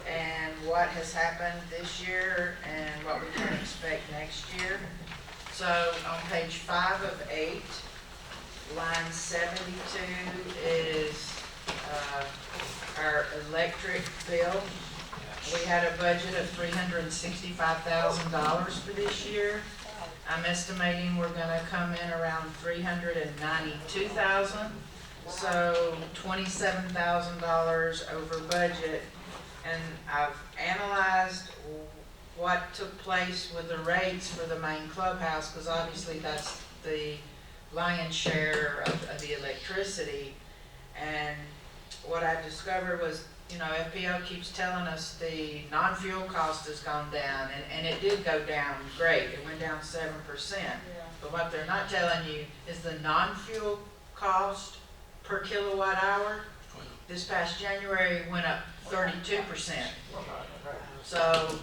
and what has happened this year, and what we can expect next year. So on page 5 of 8, line 72 is our electric bill. We had a budget of $365,000 for this year. I'm estimating we're gonna come in around $392,000, so $27,000 over budget. And I've analyzed what took place with the rates for the main clubhouse, because obviously that's the lion's share of the electricity. And what I discovered was, you know, FPL keeps telling us the non-fuel cost has gone down, and it did go down great. It went down 7%. But what they're not telling you is the non-fuel cost per kilowatt hour this past January went up 32%. So,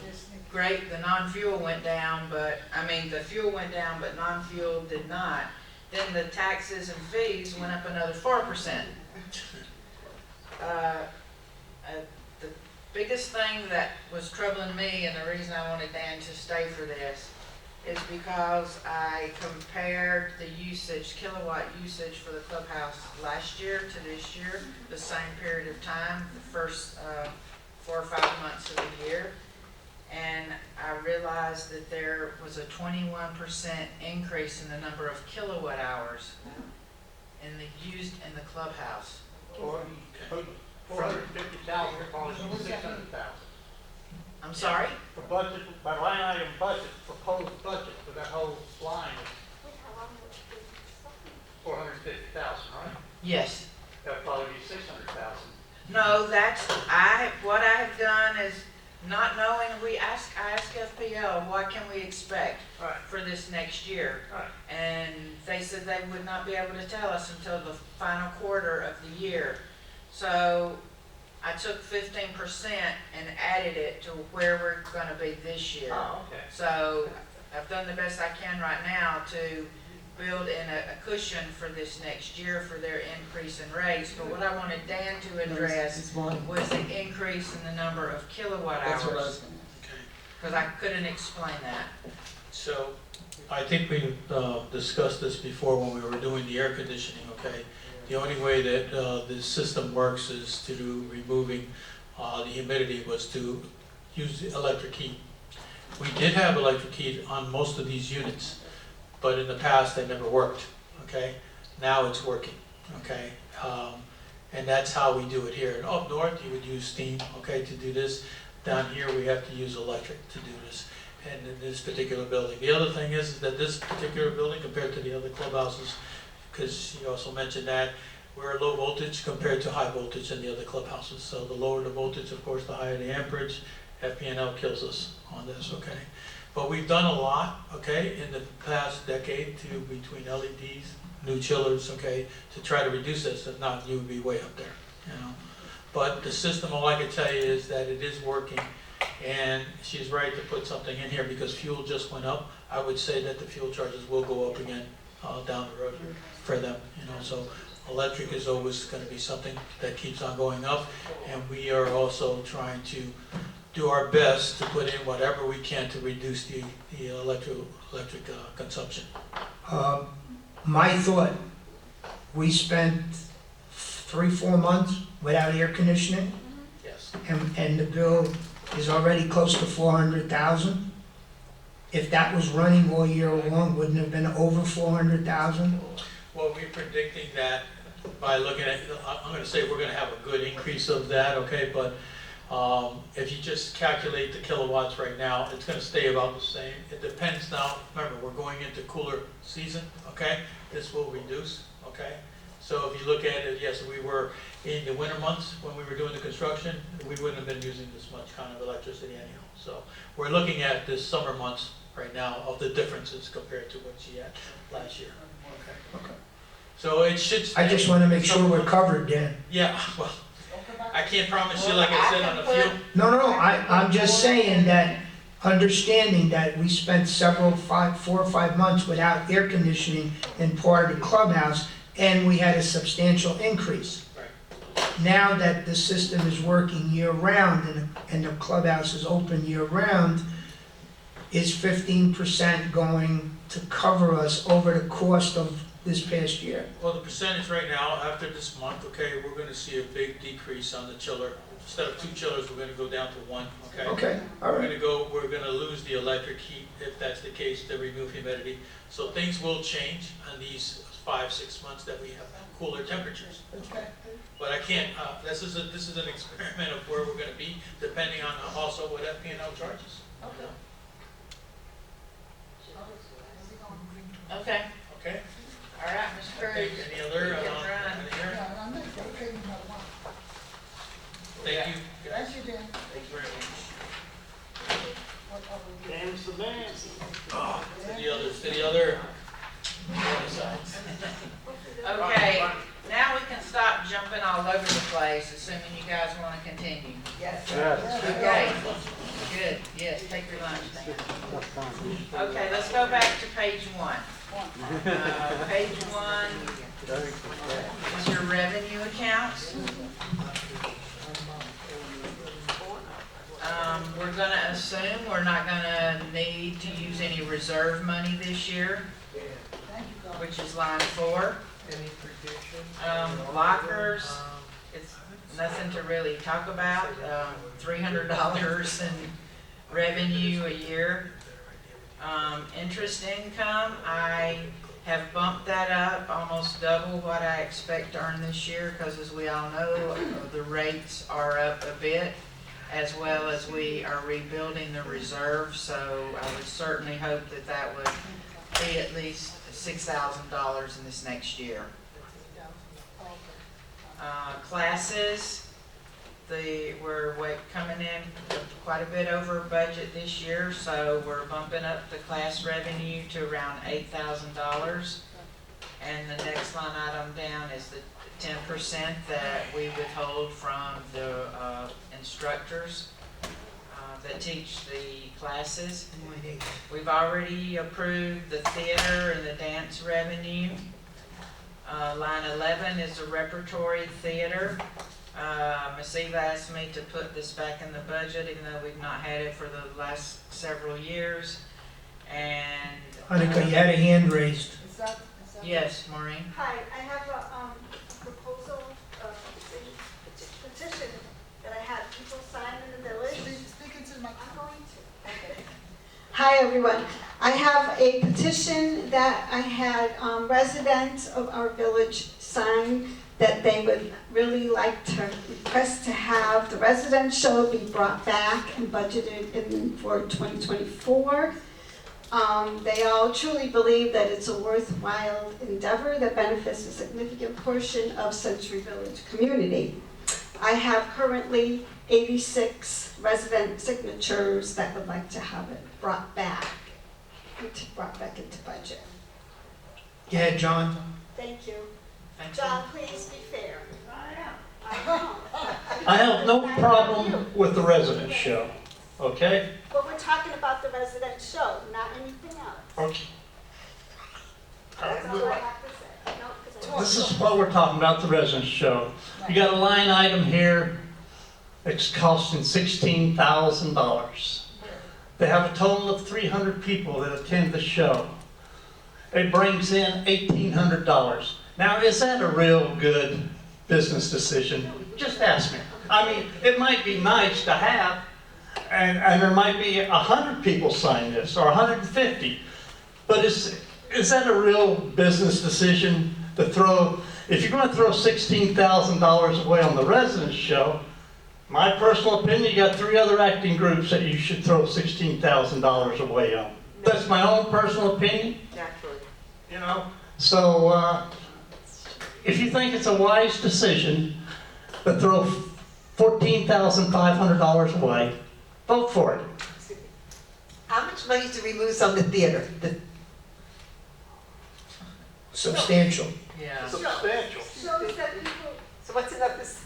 great, the non-fuel went down, but, I mean, the fuel went down, but non-fuel did not. Then the taxes and fees went up another 4%. The biggest thing that was troubling me, and the reason I wanted Dan to stay for this, is because I compared the usage, kilowatt usage for the clubhouse last year to this year, the same period of time, the first 4 or 5 months of the year. And I realized that there was a 21% increase in the number of kilowatt hours used in the clubhouse. 450,000, calling it 600,000. I'm sorry? For budget, by line item budget, proposed budget for that whole line is 450,000, right? Yes. That'd probably be 600,000. No, what I have done is, not knowing, I asked FPL, what can we expect Right. for this next year? Right. And they said they would not be able to tell us until the final quarter of the year. So I took 15% and added it to where we're gonna be this year. Oh, okay. So I've done the best I can right now to build in a cushion for this next year for their increase in rates. But what I wanted Dan to address It's volume. was the increase in the number of kilowatt That's what I was hours, gonna. Okay. because I couldn't explain that. So, I think we discussed this before when we were doing the air conditioning, okay? The only way that this system works is to removing the humidity was to use the electric heat. We did have electric heat on most of these units, but in the past they never worked, okay? Now it's working, okay? And that's how we do it here. And up north, you would use steam, okay, to do this. Down here, we have to use electric to do this, and in this particular building. The other thing is that this particular building, compared to the other clubhouses, because you also mentioned that, we're low voltage compared to high voltage in the other clubhouses. So the lower the voltage, of course, the higher the amperage. FPNL kills us on this, okay? But we've done a lot, okay, in the past decade to between LEDs, new chillers, okay, to try to reduce this. If not, you would be way up there, you know? But the system, all I can tell you is that it is working, and she's right to put something in here because fuel just went up. I would say that the fuel charges will go up again down the road for them, you know, so electric is always going to be something that keeps on going up, and we are also trying to do our best to put in whatever we can to reduce the electric consumption. My thought, we spent 3-4 months without air conditioning, Yes. and the bill is already close to 400,000. If that was running all year long, wouldn't it have been over 400,000? Well, we're predicting that by looking at, I'm going to say we're going to have a good increase of that, okay, but if you just calculate the kilowatts right now, it's going to stay about the same. It depends now, remember, we're going into cooler season, okay? This will reduce, okay? So if you look at it, yes, we were in the winter months when we were doing the construction, we wouldn't have been using this much kind of electricity anyhow. So we're looking at this summer months right now of the differences compared to what she had last year. Okay. So it should stay. I just want to make sure we're covered, Dan. Yeah, well, I can't promise you, like I said, on a few. No, I'm just saying that, understanding that we spent 4 or 5 months without air conditioning in part of the clubhouse, and we had a substantial increase. Right. Now that the system is working year-round and the clubhouse is open year-round, is 15% going to cover us over the cost of this past year? Well, the percentage right now, after this month, okay, we're gonna see a big decrease on the chiller. Instead of 2 chillers, we're gonna go down to 1, okay? Okay, all right. We're gonna lose the electric heat, if that's the case, to remove humidity. So things will change on these 5-6 months that we have cooler temperatures. Okay. But I can't, this is an experiment of where we're gonna be, depending on also what FP&L charges. Okay. Okay, Okay? all right, Mr. Okay, Cruz. any other, You can run. any here? Yeah, I'm not okay with that one. Thank you, guys. Thank you, Dan. Thank you very much. What are we doing? Dance the dance. To the other sides. Okay, now we can stop jumping all over the place, assuming you guys want to continue. Yes. Okay, good, yes, take your lunch then. Okay, let's go back to page 1. Page 1 is your revenue accounts. We're gonna assume we're not gonna need to use any reserve money this year, which is line 4. Any prediction? Lockers, it's nothing to really talk about, $300 in revenue a year. Interest income, I have bumped that up almost double what I expect to earn this year, because as we all know, the rates are up a bit, as well as we are rebuilding the reserve, so I would certainly hope that that would be at least $6,000 in this next year. Classes, we're coming in quite a bit over budget this year, so we're bumping up the class revenue to around $8,000. And the next line item down is the 10% that we withhold from the instructors that teach the classes. We've already approved the theater and the dance revenue. Line 11 is the repertory theater. Ms. Eva asked me to put this back in the budget, even though we've not had it for the last several years. And Hanukkah, you had a hand raised. Is that? yes, Maureen. Hi, I have a proposal, petition that I had people sign in the village. Speak into the microphone. I'm going to. Okay. Hi, everyone. I have a petition that I had residents of our village sign that they would really like to request to have the residence show be brought back and budgeted in for 2024. They all truly believe that it's a worthwhile endeavor that benefits a significant portion of Century Village community. I have currently 86 resident signatures that would like to have it brought back into budget. Go ahead, John. Thank you. Thank you. John, please be fair. I know. I have no problem with the residence show, okay? But we're talking about the resident show, not anything else. Okay. That's all I have to say. No, 'cause I- This is what we're talking about, the residence show. You got a line item here, it's costing $16,000. They have a total of 300 people that attend the show. It brings in $1,800. Now, is that a real good business decision? Just ask me. I mean, it might be nice to have, and there might be 100 people sign this, or 150. But is that a real business decision to throw, if you're gonna throw $16,000 away on the residence show, my personal opinion, you got 3 other acting groups that you should throw $16,000 away on. That's my own personal opinion. Naturally. You know, so if you think it's a wise decision to throw $14,500 away, vote for it. How much money do we lose on the theater? Substantial. Yeah. Substantial. Shows that people, So what's enough is,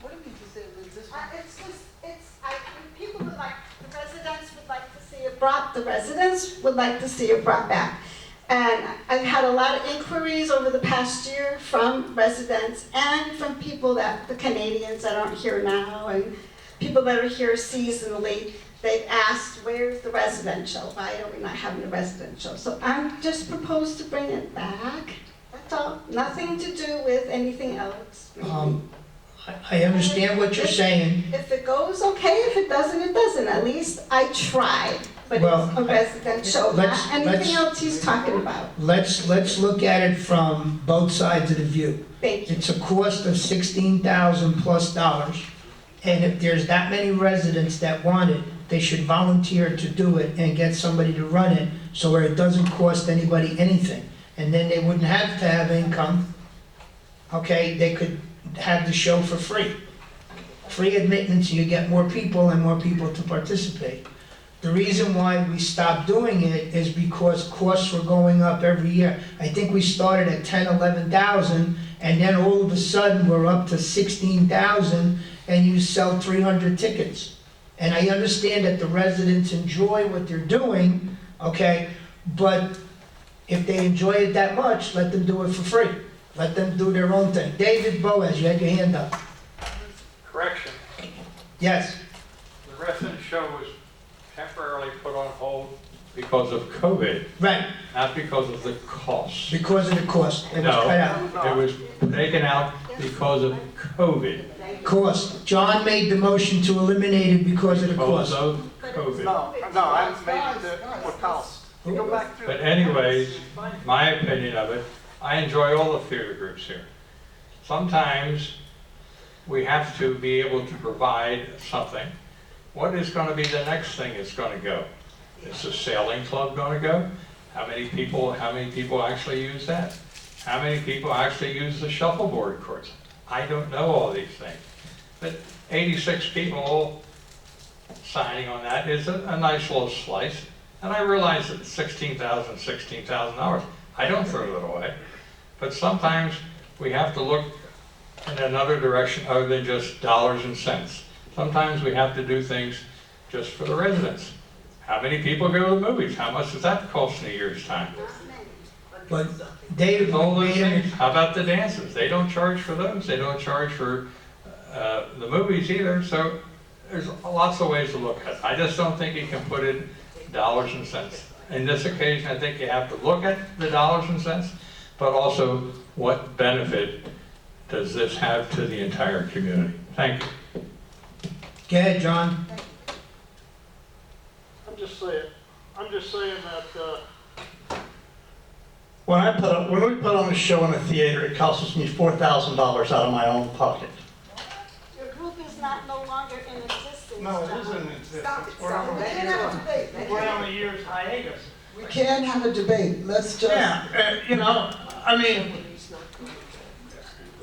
What do you mean to say, Liz? This it's just, people would like, the residents would like to see it brought, the residents would like to see it brought back. And I've had a lot of inquiries over the past year from residents and from people the Canadians that aren't here now, and people that are here seasonally. They've asked, where's the residential? Why are we not having a residential? So I'm just proposed to bring it back. That's all, nothing to do with anything else. I understand what you're saying. If it goes, okay. If it doesn't, it doesn't. At least I tried. But Well, it's a residential, let's- not anything let's- else he's talking about. Let's look at it from both sides of the view. Thank you. It's a cost of $16,000+, and if there's that many residents that want it, they should volunteer to do it and get somebody to run it, so where it doesn't cost anybody anything. And then they wouldn't have to have income, okay? They could have the show for free. Free admittance, you get more people and more people to participate. The reason why we stopped doing it is because costs were going up every year. I think we started at 10, 11,000, and then all of a sudden we're up to 16,000, and you sell 300 tickets. And I understand that the residents enjoy what they're doing, okay, but if they enjoy it that much, let them do it for free. Let them do their own thing. David Boaz, you had your hand up. Correction, Yes, the resident show was temporarily put on hold because of COVID, right, not because of the cost. because of the cost. It was No. cut out. It was taken out because of COVID. Cost. John made the motion to eliminate it because of the Because cost. of COVID. No, I made it for cost. You go back through. But anyways, my opinion of it, I enjoy all the theater groups here. Sometimes we have to be able to provide something. What is going to be the next thing that's going to go? Is the sailing club going to go? How many people actually use that? How many people actually use the shuffleboard courts? I don't know all these things. But 86 people all signing on that is a nice little slice. And I realize that $16,000. I don't throw it away. But sometimes we have to look in another direction other than just dollars and cents. Sometimes we have to do things just for the residents. How many people go to the movies? How much does that cost in a year's time? But David All those made things. it, How about the dances? They don't charge for those. They don't charge for the movies either. So there's lots of ways to look at it. I just don't think you can put it dollars and cents. In this occasion, I think you have to look at the dollars and cents, but also what benefit does this have to the entire community? Thank you. go ahead, John. I'm just saying that, When we put on a show in a theater, it costs me $4,000 out of my own pocket. Your group is no longer in existence. no, it John. isn't in existence. stop it, We're stop on it. Let it out. we're on a year's hiatus. We can have a debate. Let's just. Yeah, I mean,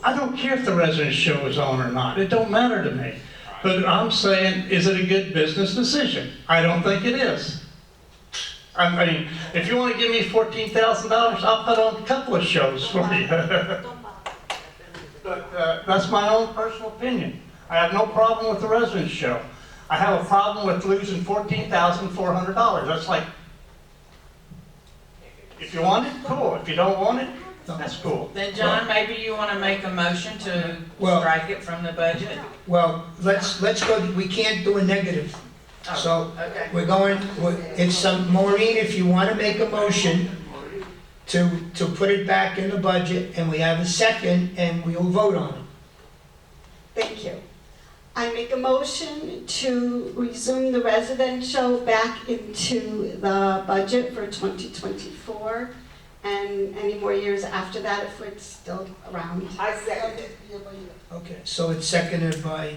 I don't care if the resident show is on or not, it don't matter to me. But I'm saying, is it a good business decision? I don't think it is. I mean, if you want to give me $14,000, I'll put on a couple of shows for you. But that's my own personal opinion. I have no problem with the resident show. I have a problem with losing $14,400. That's like, if you want it, cool. If you don't want it, that's cool. Then John, maybe you want to make a motion to Well- strike it from the budget? Well, let's go, we can't do a negative. So Okay. we're going, it's Maureen, if you want to make a motion to put it back in the budget, and we have a second, and we will vote on it. Thank you. I make a motion to resume the residential back into the budget for 2024, and any more years after that if it's still around. I second it. Okay, so it's seconded by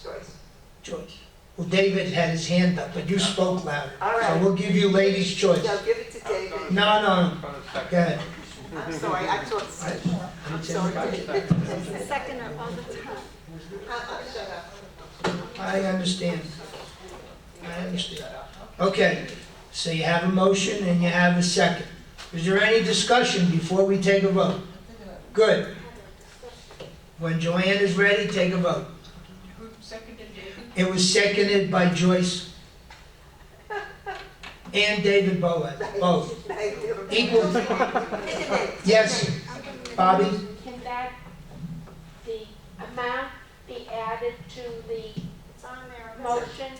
Joyce. Joyce. Well, David had his hand up, but you spoke louder. All So right. we'll give you ladies' choice. No, give it to David. No, go ahead. I'm sorry, I thought so. I'm sorry. Second all the time. Shut up. I understand. I understand. Okay, so you have a motion and you have a second. Is there any discussion before we take a vote? Good. When Joanne is ready, take a vote. Who seconded David? It was seconded by Joyce and David Boaz, both. Equal. Yes, Bobby? Can that, the amount be added to the motion?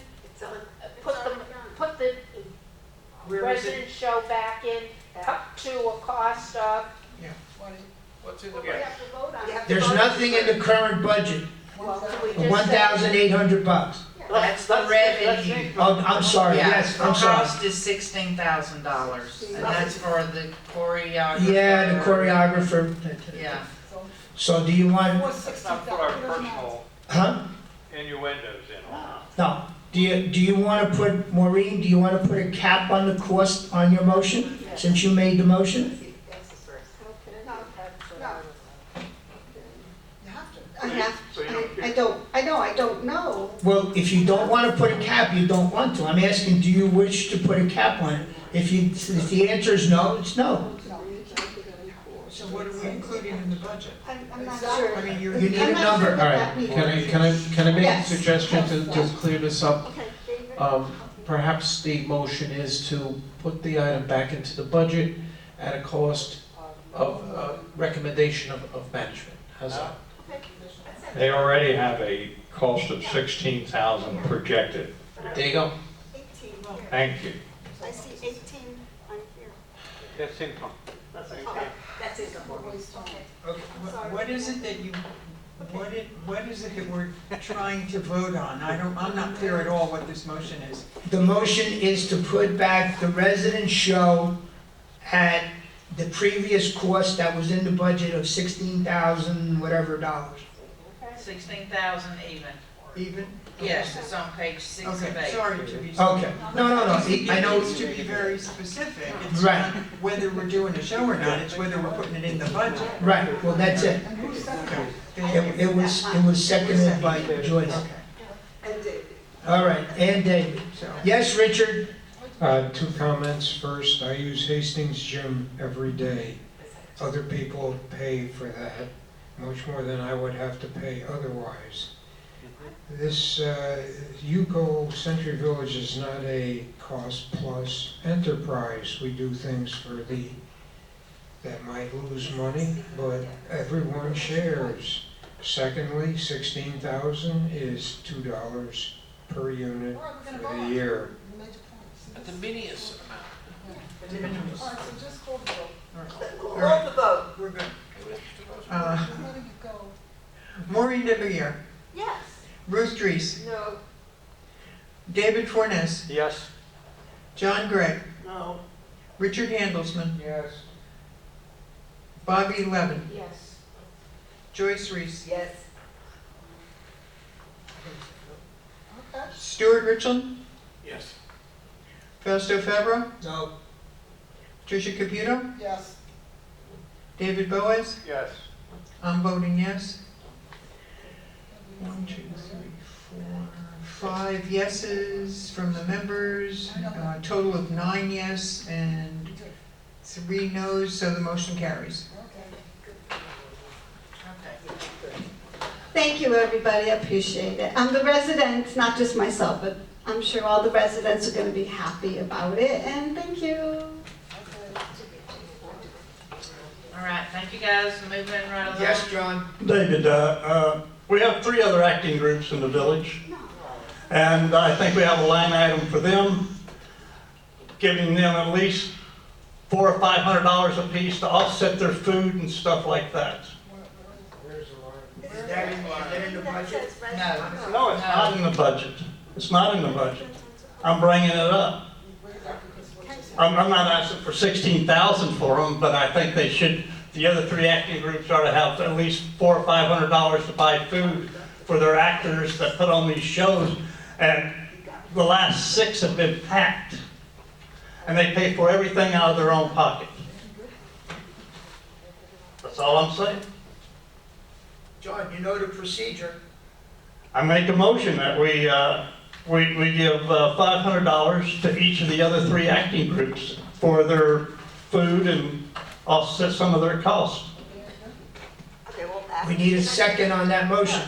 Put the Where is it? resident show back in up to a cost of, What's in the we budget? have to vote on it. There's nothing in the current budget Well, can we for just say- $1,800. That's the revenue. Oh, I'm sorry, Yeah, yes, the I'm sorry. cost is $16,000, and that's for the choreographer. Yeah, the choreographer. Yeah. So do you want, Let's not put our personal huh? innuendos in on it. No. Do you want to put, Maureen, do you want to put a cap on the cost on your motion, since you made the motion? I don't know. Well, if you don't want to put a cap, you don't want to. I'm asking, do you wish to put a cap on it? If the answer is no, it's no. So what are we including in the budget? I'm not sure. I mean, You need a number. All right, can I make a Yes. suggestion to clear this up? Okay, David? Perhaps the motion is to put the item back into the budget at a cost of, recommendation of management. How's that? They already have a cost of 16,000 projected. There you go. 18. Thank you. I see 18 on here. That's income. That's it. Okay, what is it that you, what is it that we're trying to vote on? I'm not clear at all what this motion is. The motion is to put back the resident show at the previous cost that was in the budget of 16,000 whatever dollars. 16,000 even. Even? Yes, it's on page 6 of 8. Okay, sorry to be. Okay, no, I know. It needs to be very specific. It's Right. not whether we're doing a show or not, it's whether we're putting it in the budget. Right, well, that's it. Okay. It was seconded by Joyce. And David. All right, and David. Yes, Richard? Two comments. First, I use Hastings Gym every day. Other people pay for that, much more than I would have to pay otherwise. This Yuko Century Village is not a cost-plus enterprise. We do things for that might lose money, but everyone shares. Secondly, 16,000 is $2 per unit for the year. At the miniest amount. All right, we're good. Maureen DeBeer, Yes. Ruth Dries, No. David Fornes, Yes. John Gregg, No. Richard Handelsman, Yes. Bobby Levin, yes. Joyce Reese, Yes. Stuart Richland, Yes. Fausto Fabro, No. Tricia Caputo, Yes. David Boaz. Yes. I'm voting yes. 1, 2, 3, 4, 5 yeses from the members, a total of 9 yes and 3 noes, so the motion carries. Thank you, everybody, I appreciate it. The residents, not just myself, but I'm sure all the residents are gonna be happy about it, and thank you. All right, thank you guys, moving right along. Yes, John? David, we have 3 other acting groups in the village, and I think we have a line item for them, giving them at least $400 or $500 a piece to offset their food and stuff like that. Is that in the budget? No. No, it's not in the budget. It's not in the budget. I'm bringing it up. I'm not asking for 16,000 for them, but I think they should, the other 3 acting groups ought to have at least $400 or $500 to buy food for their actors that put on these shows. And the last 6 have been packed. And they pay for everything out of their own pocket. That's all I'm saying. John, you know the procedure. I make a motion that we give $500 to each of the other 3 acting groups for their food and offset some of their costs. Okay, well, pass. We need a second on that motion.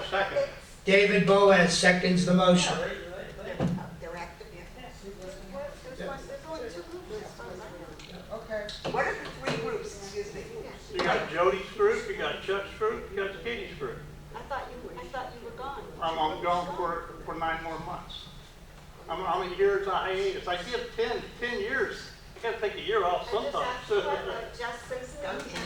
Second. David Boaz seconds the motion. They're active, There's only 2 groups. Okay. What are the 3 groups, excuse me? You got Jody's group, you got Chuck's group, you got Katie's group. I thought you were gone. I'm gone for 9 more months. I'm a year's hiatus. I give 10 years. I gotta take a year off sometimes.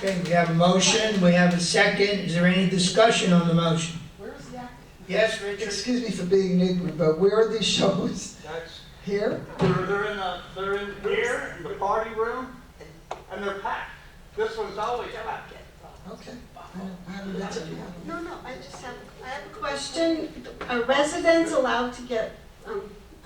Okay, we have a motion, we have a second. Is there any discussion on the motion? Where's the acting? Yes, Richard? Excuse me for being ignorant, but where are these shows? Here? They're in here, in the party room, and they're packed. This one's always packed. Okay. I haven't been to the other. No, I have a question. Are residents allowed to get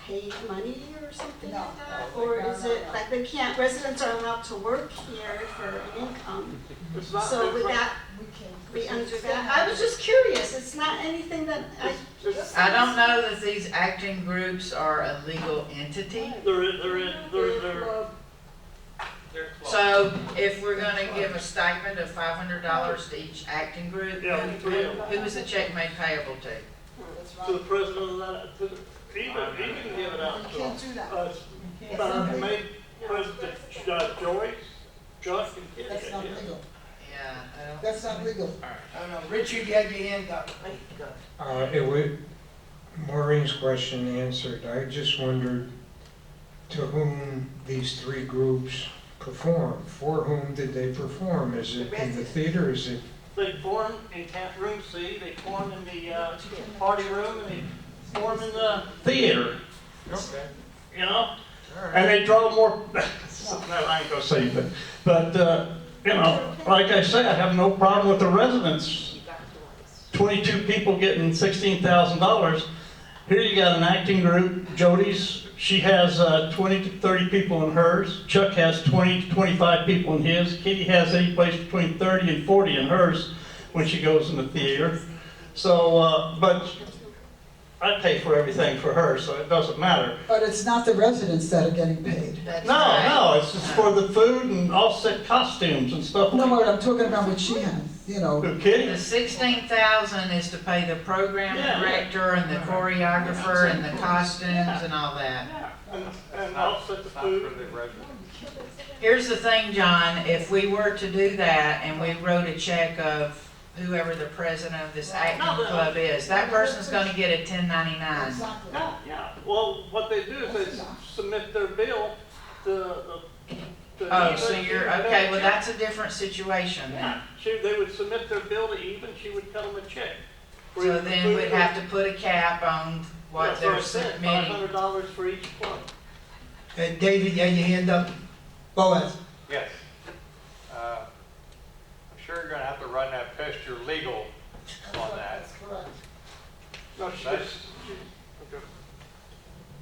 paid money or something like that? Or is it, like, they can't, residents are allowed to work here for an income? It's not. So would that be under that? I was just curious. It's not anything that I don't know that these acting groups are a legal entity. They're So if we're gonna give a stipend of $500 to each acting group, Yeah, who is the check made payable to? to the president of that, even give it out to Can't do that. made President Joyce, Chuck, and Kitty. That's not legal. Yeah, I don't. That's not legal. I don't know. Richard, you had your hand up. Maureen's question answered. I just wondered to whom these 3 groups perform. For whom did they perform? Is it in the theater? Is it? They form in room C, they form in the party room, and they form in the theater. Okay. You know? And they draw more, no, I ain't gonna say that. But, you know, like I say, I have no problem with the residents. 22 people getting $16,000. Here you got an acting group, Jody's, she has 20 to 30 people in hers. Chuck has 20 to 25 people in his. Kitty has any place between 30 and 40 in hers when she goes in the theater. So, but I pay for everything for her, so it doesn't matter. But it's not the residents that are getting paid. No, it's just for the food and offset costumes and stuff No, like what that. I'm talking about what she has, you know. Who, Kitty? The 16,000 is to pay the program Yeah. director and the choreographer and the costumes and all that. And offset the food. Here's the thing, John, if we were to do that and we wrote a check of whoever the president of this acting club is, that person's gonna get a 1099. Yeah, well, what they do is they submit their bill to Oh, Eva. so you're, okay, well, that's a different situation then. Yeah, they would submit their bill to Eva, and she would cut them a check. So then we'd have to put a cap on what they're submitting. $500 for each club. David, you had your hand up. Boaz. Yes. I'm sure you're gonna have to run that past your legal on that. That's correct. No, she That's- just, okay.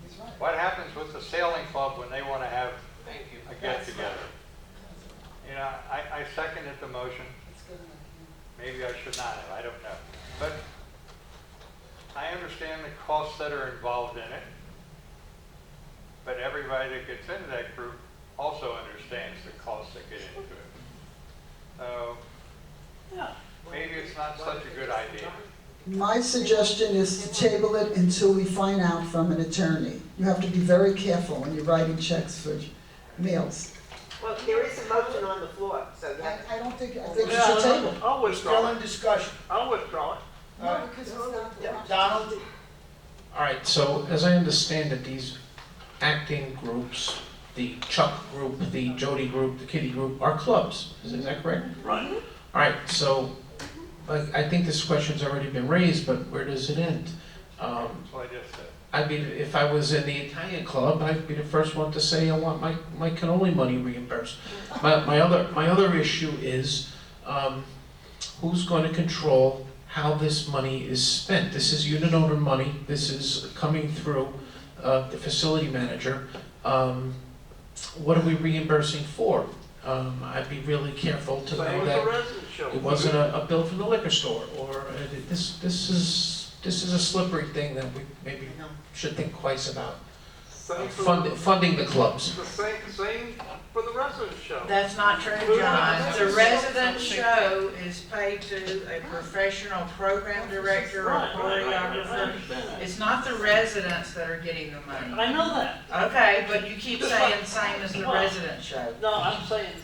He's right. What happens with the sailing club when they wanna have a get-together? You know, I seconded the motion. Maybe I should not have, I don't know. But I understand the costs that are involved in it. But everybody that gets into that group also understands the costs that get into it. So, maybe it's not such a good idea. My suggestion is to table it until we find out from an attorney. You have to be very careful when you're writing checks for meals. Well, there is a motion on the floor, so you have to. I think you should table. I'll Still withdraw in it. discussion. I'll withdraw it. No, because it's not. Donald? All right, so as I understand it, these acting groups, the Chuck group, the Jody group, the Kitty group, are clubs. Is that correct? Right. All right, so I think this question's already been raised, but where does it end? That's what I just said. I'd be, if I was in the Italian club, I'd be the first one to say I want my cannoli money reimbursed. My other issue is who's going to control how this money is spent? This is unit owner money. This is coming through the facility manager. What are we reimbursing for? I'd be really careful to Same know with the that resident show. it wasn't a bill from the liquor store, or this is a slippery thing that we maybe should think twice about. Same for Funding the clubs. the same for the resident show. That's not true, John. The resident show is paid to a professional program director or choreographer. It's not the residents that are getting the money. I know that. Okay, but you keep saying same as the resident show. No, I'm saying,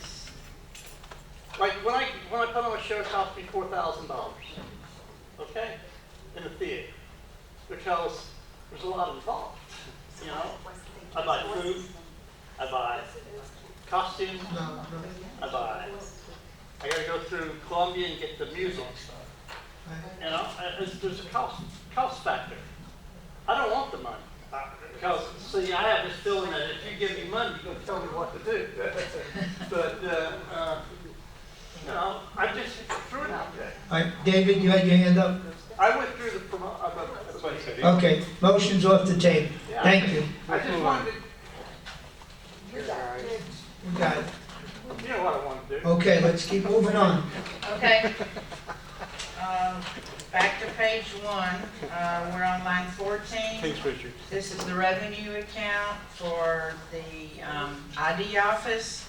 like, when I put on a show, it cost me $4,000, okay, in the theater, because there's a lot involved, you know? I buy food, I buy costumes, I gotta go through Columbia and get the music. You know, there's a cost factor. I don't want the money. Because, see, I have this feeling that if you give me money, you're gonna tell me what to do. But, you know, I just threw it out there. All right, David, you had your hand up? I went through the Okay, motion's off the table. Yeah. Thank you. I just wanted We got it. you know what I want to do. Okay, let's keep moving on. Okay. Back to page 1, we're on line 14. Thanks, Richard. This is the revenue account for the ID office.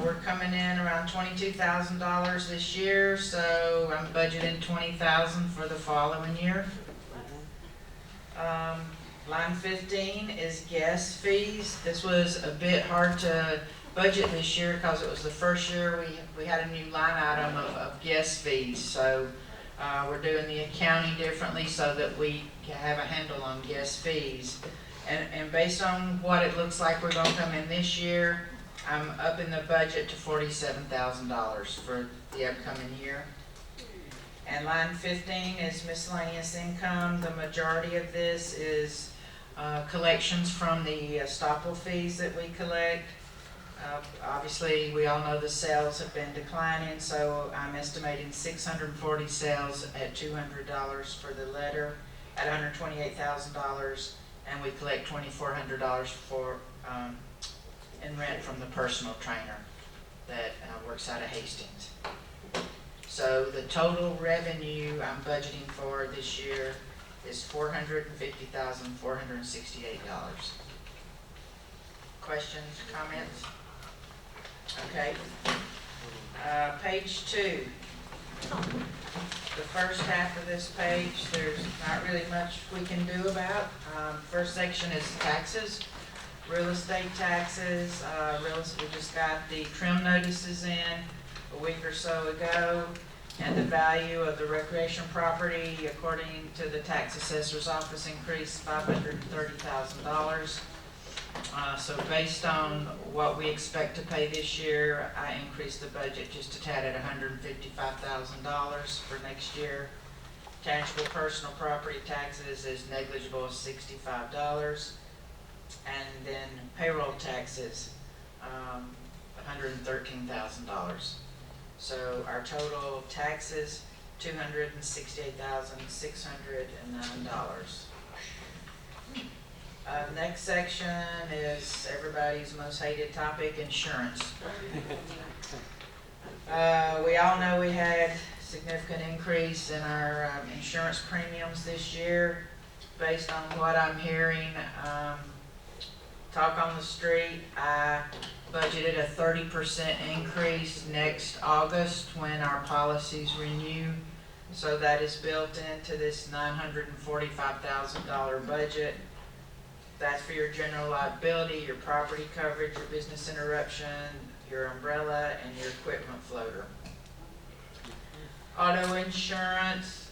We're coming in around $22,000 this year, so I'm budgeting $20,000 for the following year. Line 15 is guest fees. This was a bit hard to budget this year because it was the first year we had a new line item of guest fees. So we're doing the accounting differently so that we can have a handle on guest fees. And based on what it looks like we're gonna come in this year, I'm upping the budget to $47,000 for the upcoming year. And line 15 is miscellaneous income. The majority of this is collections from the estoppel fees that we collect. Obviously, we all know the sales have been declining, so I'm estimating 640 sales at $200 for the letter, at $128,000, and we collect $2,400 for in rent from the personal trainer that works out of Hastings. So the total revenue I'm budgeting for this year is $450,468. Questions, comments? Okay. Page 2. The first half of this page, there's not really much we can do about. First section is taxes, real estate taxes. We just got the trim notices in a week or so ago, and the value of the recreation property, according to the tax assessor's office, increased $530,000. So based on what we expect to pay this year, I increased the budget just a tad at $155,000 for next year. Tangible personal property taxes is negligible at $65. And then payroll taxes, $113,000. So our total taxes, $268,609. Next section is everybody's most hated topic, insurance. We all know we had significant increase in our insurance premiums this year. Based on what I'm hearing, talk on the street, I budgeted a 30% increase next August when our policies renew. So that is built into this $945,000 budget. That's for your general liability, your property coverage, your business interruption, your umbrella, and your equipment floater. Auto insurance,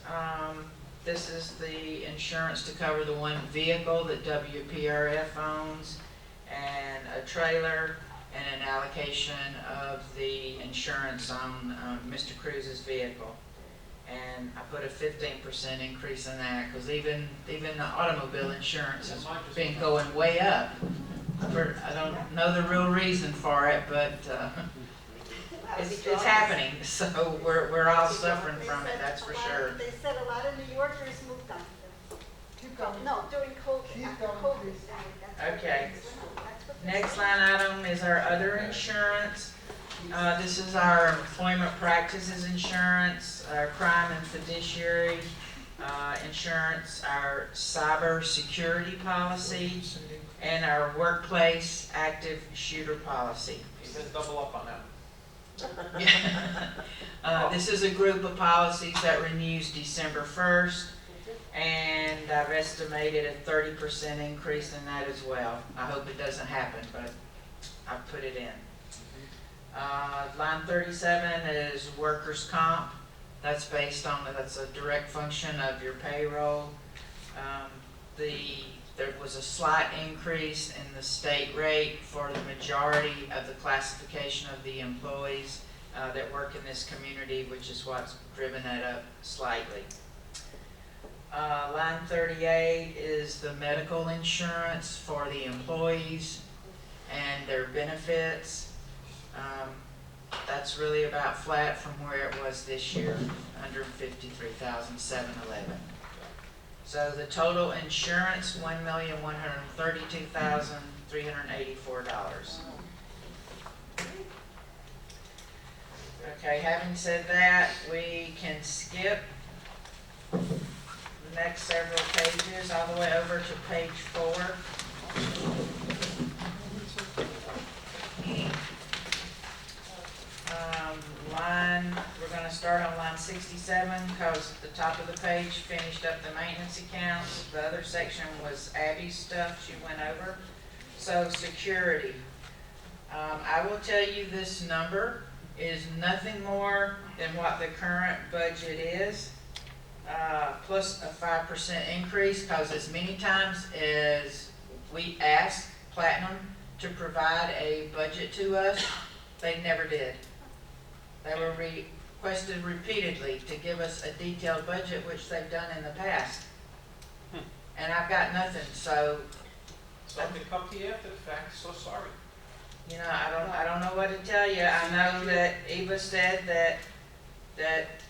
this is the insurance to cover the one vehicle that WPRF owns, and a trailer, and an allocation of the insurance on Mr. Cruz's vehicle. And I put a 15% increase in that because even the automobile insurance has been going way up. I don't know the real reason for it, but it's happening. So we're all suffering from it, that's for sure. They said a lot of New Yorkers moved on. Keep going. No, during COVID. After COVID. Okay. Next line item is our other insurance. This is our employment practices insurance, our crime and fiduciary insurance, our cyber security policy, and our workplace active shooter policy. You can double up on that. This is a group of policies that renews December 1st, and I've estimated a 30% increase in that as well. I hope it doesn't happen, but I've put it in. Line 37 is workers' comp. That's based on, that's a direct function of your payroll. There was a slight increase in the state rate for the majority of the classification of the employees that work in this community, which is what's driven that up slightly. Line 38 is the medical insurance for the employees and their benefits. That's really about flat from where it was this year, $153,711. So the total insurance, $1,132,384. Okay, having said that, we can skip the next several pages all the way over to page 4. We're going to start on line 67 because the top of the page finished up the maintenance accounts. The other section was Abby's stuff she went over. So security. I will tell you this number is nothing more than what the current budget is, plus a 5% increase, because as many times as we asked Platinum to provide a budget to us, they never did. They were requested repeatedly to give us a detailed budget, which they've done in the past. And I've got nothing, so. Something come to you after the fact, so sorry. You know, I don't know what to tell you. I know that Eva said that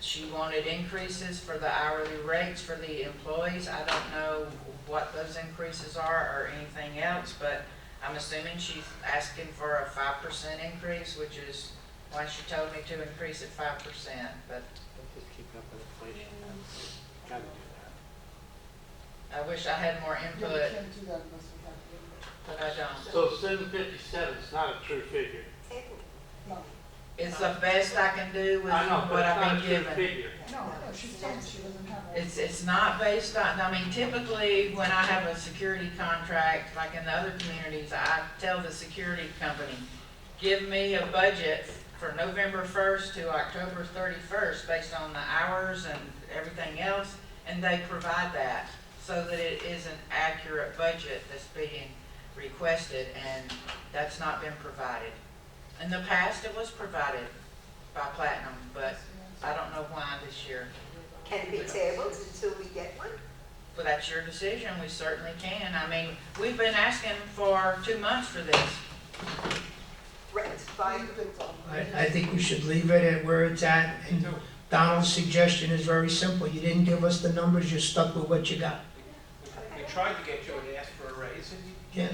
she wanted increases for the hourly rates for the employees. I don't know what those increases are or anything else, but I'm assuming she's asking for a 5% increase, which is why she told me to increase it 5%, but Just keep up with inflation. Gotta do that. I wish I had more input, but I don't. So 757 is not a true figure. It's the best I can do with I know, but what it's I've not a been true given. figure. No, she's telling me she doesn't have it. It's not based on, I mean, typically when I have a security contract, like in the other communities, I tell the security company, give me a budget for November 1st to October 31st based on the hours and everything else, and they provide that so that it is an accurate budget that's being requested, and that's not been provided. In the past, it was provided by Platinum, but I don't know why this year. Can it be tabled until we get one? But that's your decision, we certainly can. I mean, we've been asking for 2 months for this. I think we should leave it at where it's at. And Donald's suggestion is very simple. You didn't give us the numbers, you're stuck with what you got. We tried to get you to ask for a raise, and you Yeah.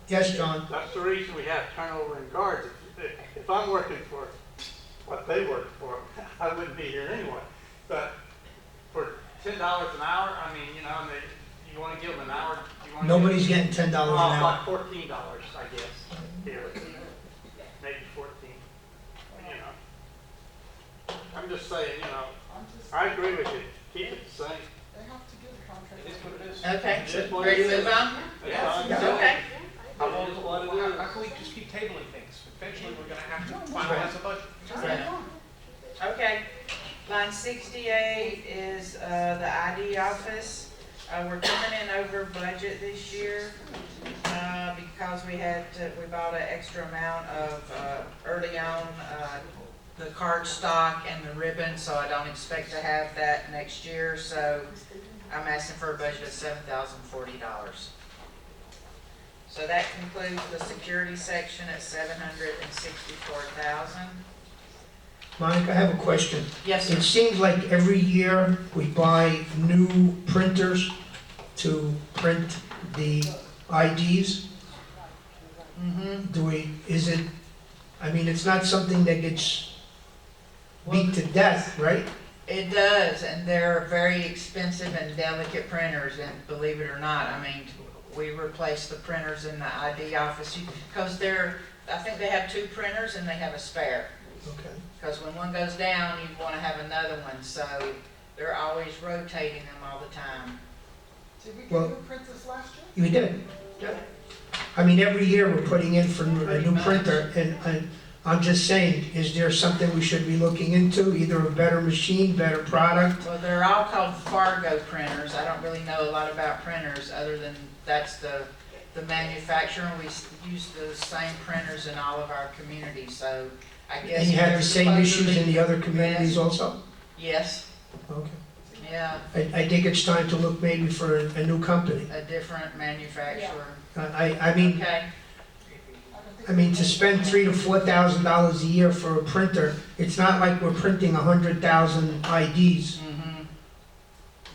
Yes, John? That's the reason we have turnover in guards. If I'm working for what they work for, I wouldn't be here anyway. But for $10 an hour, I mean, you know, and you want to give them an hour. Nobody's getting $10 an hour. Like $14, I guess, here. Maybe 14, you know. I'm just saying, you know, I agree with you. Keep it the same. They have to give the contract. it is what it is. Okay, It is what ready it to move is. on? That's fine. Okay. How long, how can we just keep tabling things? Eventually, we're gonna have to finalize a budget. Okay. Line 68 is the ID office. We're coming in over budget this year because we bought an extra amount of early on the card stock and the ribbon, so I don't expect to have that next year. So I'm asking for a budget of $7,040. So that concludes the security section at $764,000. Monica, I have a question. Yes, sir. It seems like every year we buy new printers to print the IDs. Mm-hmm. I mean, it's not something that gets beat to death, right? It does, and they're very expensive and delicate printers, and believe it or not, I mean, we replace the printers in the ID office, because I think they have 2 printers and they have a spare. Okay. Because when one goes down, you want to have another one, so they're always rotating them all the time. Did we Well- get new printers last year? You did. I mean, every year we're putting in for a new printer, and I'm just saying, is there something we should be looking into? Either a better machine, better product? Well, they're all called Fargo printers. I don't really know a lot about printers, other than that's the manufacturer. We use the same printers in all of our communities, so I guess. And you have the they're same supposed issues to in be- the other communities also? Yes, Okay. yeah, I think it's time to look maybe for a new company. a different manufacturer. I mean, Okay, to spend $3,000 to $4,000 a year for a printer, it's not like we're printing 100,000 IDs.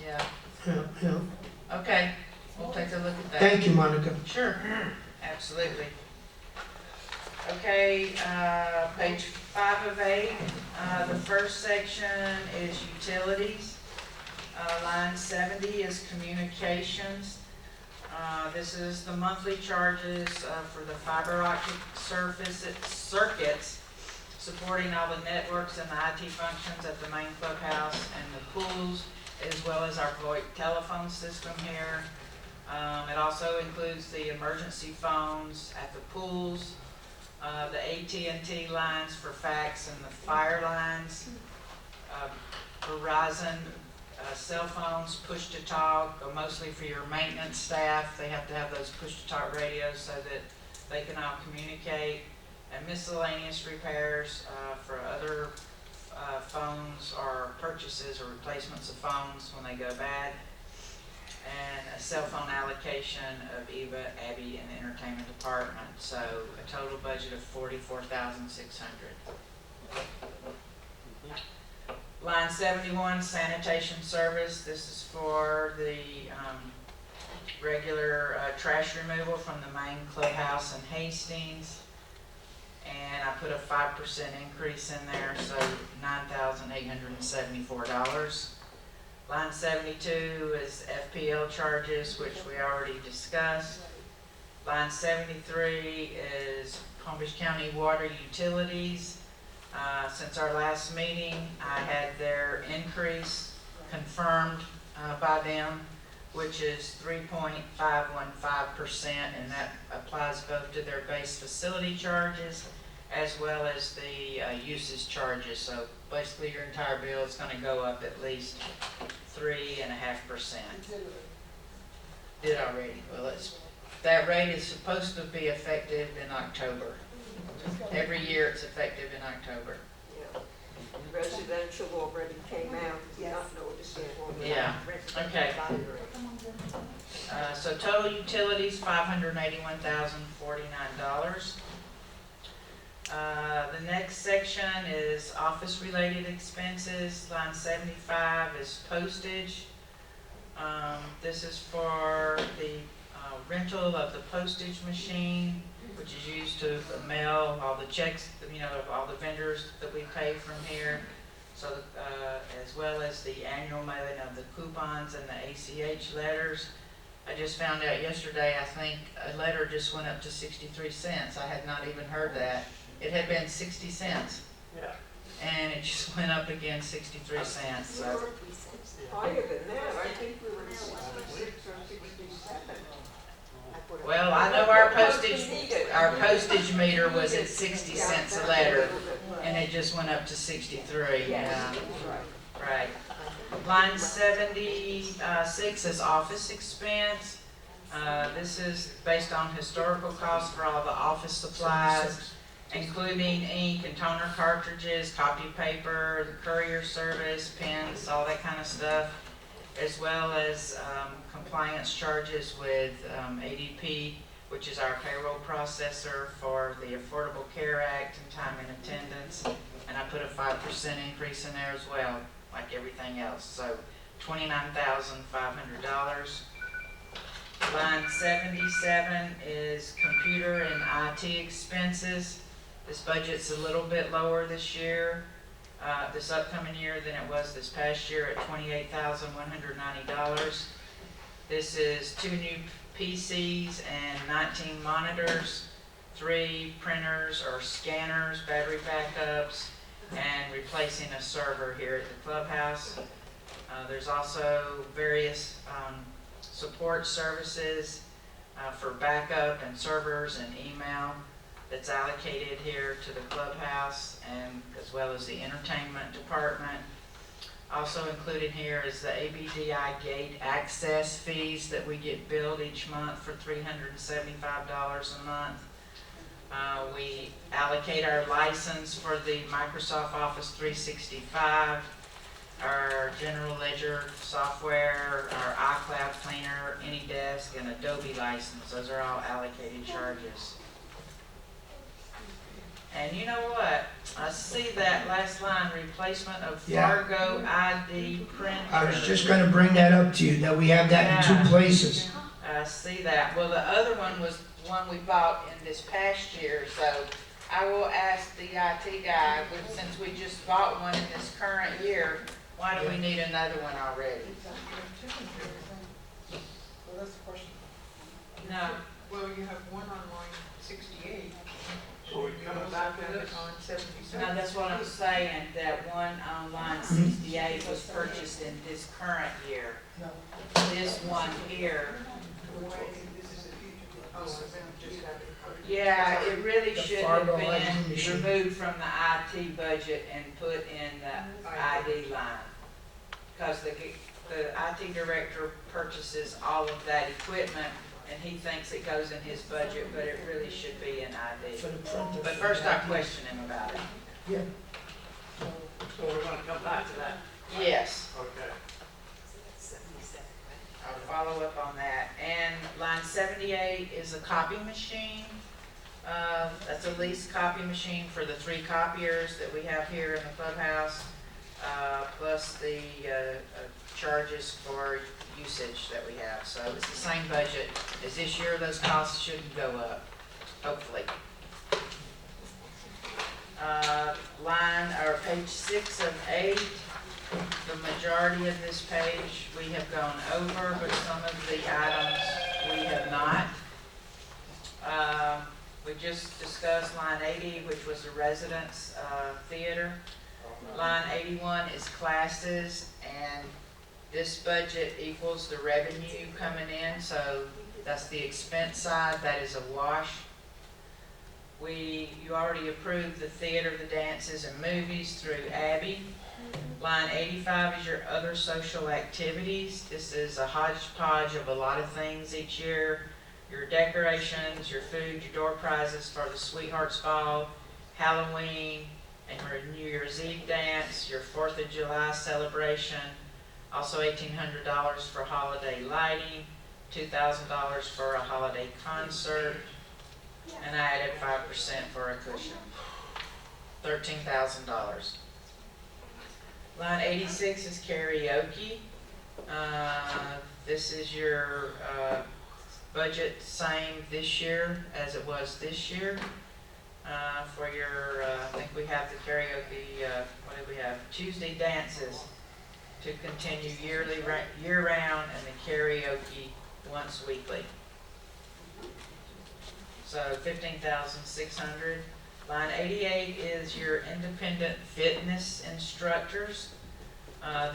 yeah, You know. okay, we'll take a look at that. Thank you, Monica. Sure, absolutely. Okay, page 5 of 8, the first section is utilities. Line 70 is communications. This is the monthly charges for the fiber optic circuits supporting all the networks and the IT functions at the main clubhouse and the pools, as well as our VoIP telephone system here. It also includes the emergency phones at the pools, the AT&T lines for fax and the fire lines, Verizon cell phones, push-to-talk, mostly for your maintenance staff. They have to have those push-to-talk radios so that they can all communicate, and miscellaneous repairs for other phones or purchases or replacements of phones when they go bad, and a cell phone allocation of Eva, Abby, and the entertainment department. So a total budget of $44,600. Line 71, sanitation service. This is for the regular trash removal from the main clubhouse in Hastings. And I put a 5% increase in there, so $9,874. Line 72 is FPL charges, which we already discussed. Line 73 is Palm Beach County Water Utilities. Since our last meeting, I had their increase confirmed by them, which is 3.515%, and that applies both to their base facility charges as well as the usage charges. So basically your entire bill is going to go up at least 3.5%. Did already. Well, that rate is supposed to be effective in October. Every year it's effective in October. Yeah. Residential already came out, not noticing. Yeah, okay. So total utilities, $581,049. The next section is office-related expenses. Line 75 is postage. This is for the rental of the postage machine, which is used to mail all the checks, all the vendors that we pay from here. So, as well as the annual mailing of the coupons and the ACH letters. I just found out yesterday, I think a letter just went up to 63 cents. I had not even heard that. It had been 60 cents. Yeah. And it just went up again 63 cents. So. Higher than that, I think we were at 66 or 67. Well, I know our postage meter was at 60 cents a letter, and it just went up to 63. Yeah. Right. Line 76 is office expense. This is based on historical costs for all the office supplies, including ink and toner cartridges, copy paper, the courier service, pens, all that kind of stuff, as well as compliance charges with ADP, which is our payroll processor for the Affordable Care Act and time and attendance. And I put a 5% increase in there as well, like everything else. So $29,500. Line 77 is computer and IT expenses. This budget's a little bit lower this year, this upcoming year than it was this past year at $28,190. This is 2 new PCs and 19 monitors, 3 printers or scanners, battery backups, and replacing a server here at the clubhouse. There's also various support services for backup and servers and email that's allocated here to the clubhouse, and as well as the entertainment department. Also included here is the ABDI gate access fees that we get billed each month for $375 a month. We allocate our license for the Microsoft Office 365, our general ledger software, our iCloud cleaner, AnyDesk, and Adobe license. Those are all allocated charges. And you know what? I see that last line, replacement of Yeah. Fargo ID printer. I was just gonna bring that up to you, that we have that in 2 places. I see that. Well, the other one was one we bought in this past year, so I will ask the IT guy, since we just bought one in this current year, why do we need another one already? Well, that's the question. No. Well, you have one on line 68. So we You have got one on 77. No, that's what I'm saying, that one on line 68 was purchased in this current year. This one here, yeah, it really The should Fargo have ID been machine. removed from the IT budget and put in the ID line. Because the IT director purchases all of that equipment, and he thinks it goes in his budget, but it really should be in ID. For the printer. But first I question him about it. Yeah. So we're gonna come back to that. Yes. Okay. I'll follow up on that. And line 78 is a copy machine. That's a leased copy machine for the 3 copiers that we have here in the clubhouse, plus the charges for usage that we have. So it's the same budget as this year. Those costs shouldn't go up, hopefully. Page 6 of 8. The majority of this page we have gone over, but some of the items we have not. We just discussed line 80, which was the residence theater. Line 81 is classes, and this budget equals the revenue coming in, so that's the expense side. That is a wash. You already approved the theater, the dances, and movies through Abby. Line 85 is your other social activities. This is a hodgepodge of a lot of things each year. Your decorations, your food, your door prizes for the Sweethearts Ball, Halloween, and your New Year's Eve dance, your 4th of July celebration. Also $1,800 for holiday lighting, $2,000 for a holiday concert, and I added 5% for a cushion. $13,000. Line 86 is karaoke. This is your budget, same this year as it was this year. For your, I think we have the karaoke, what did we have? Tuesday dances to continue year-round, and the karaoke once weekly. So $15,600. Line 88 is your independent fitness instructors.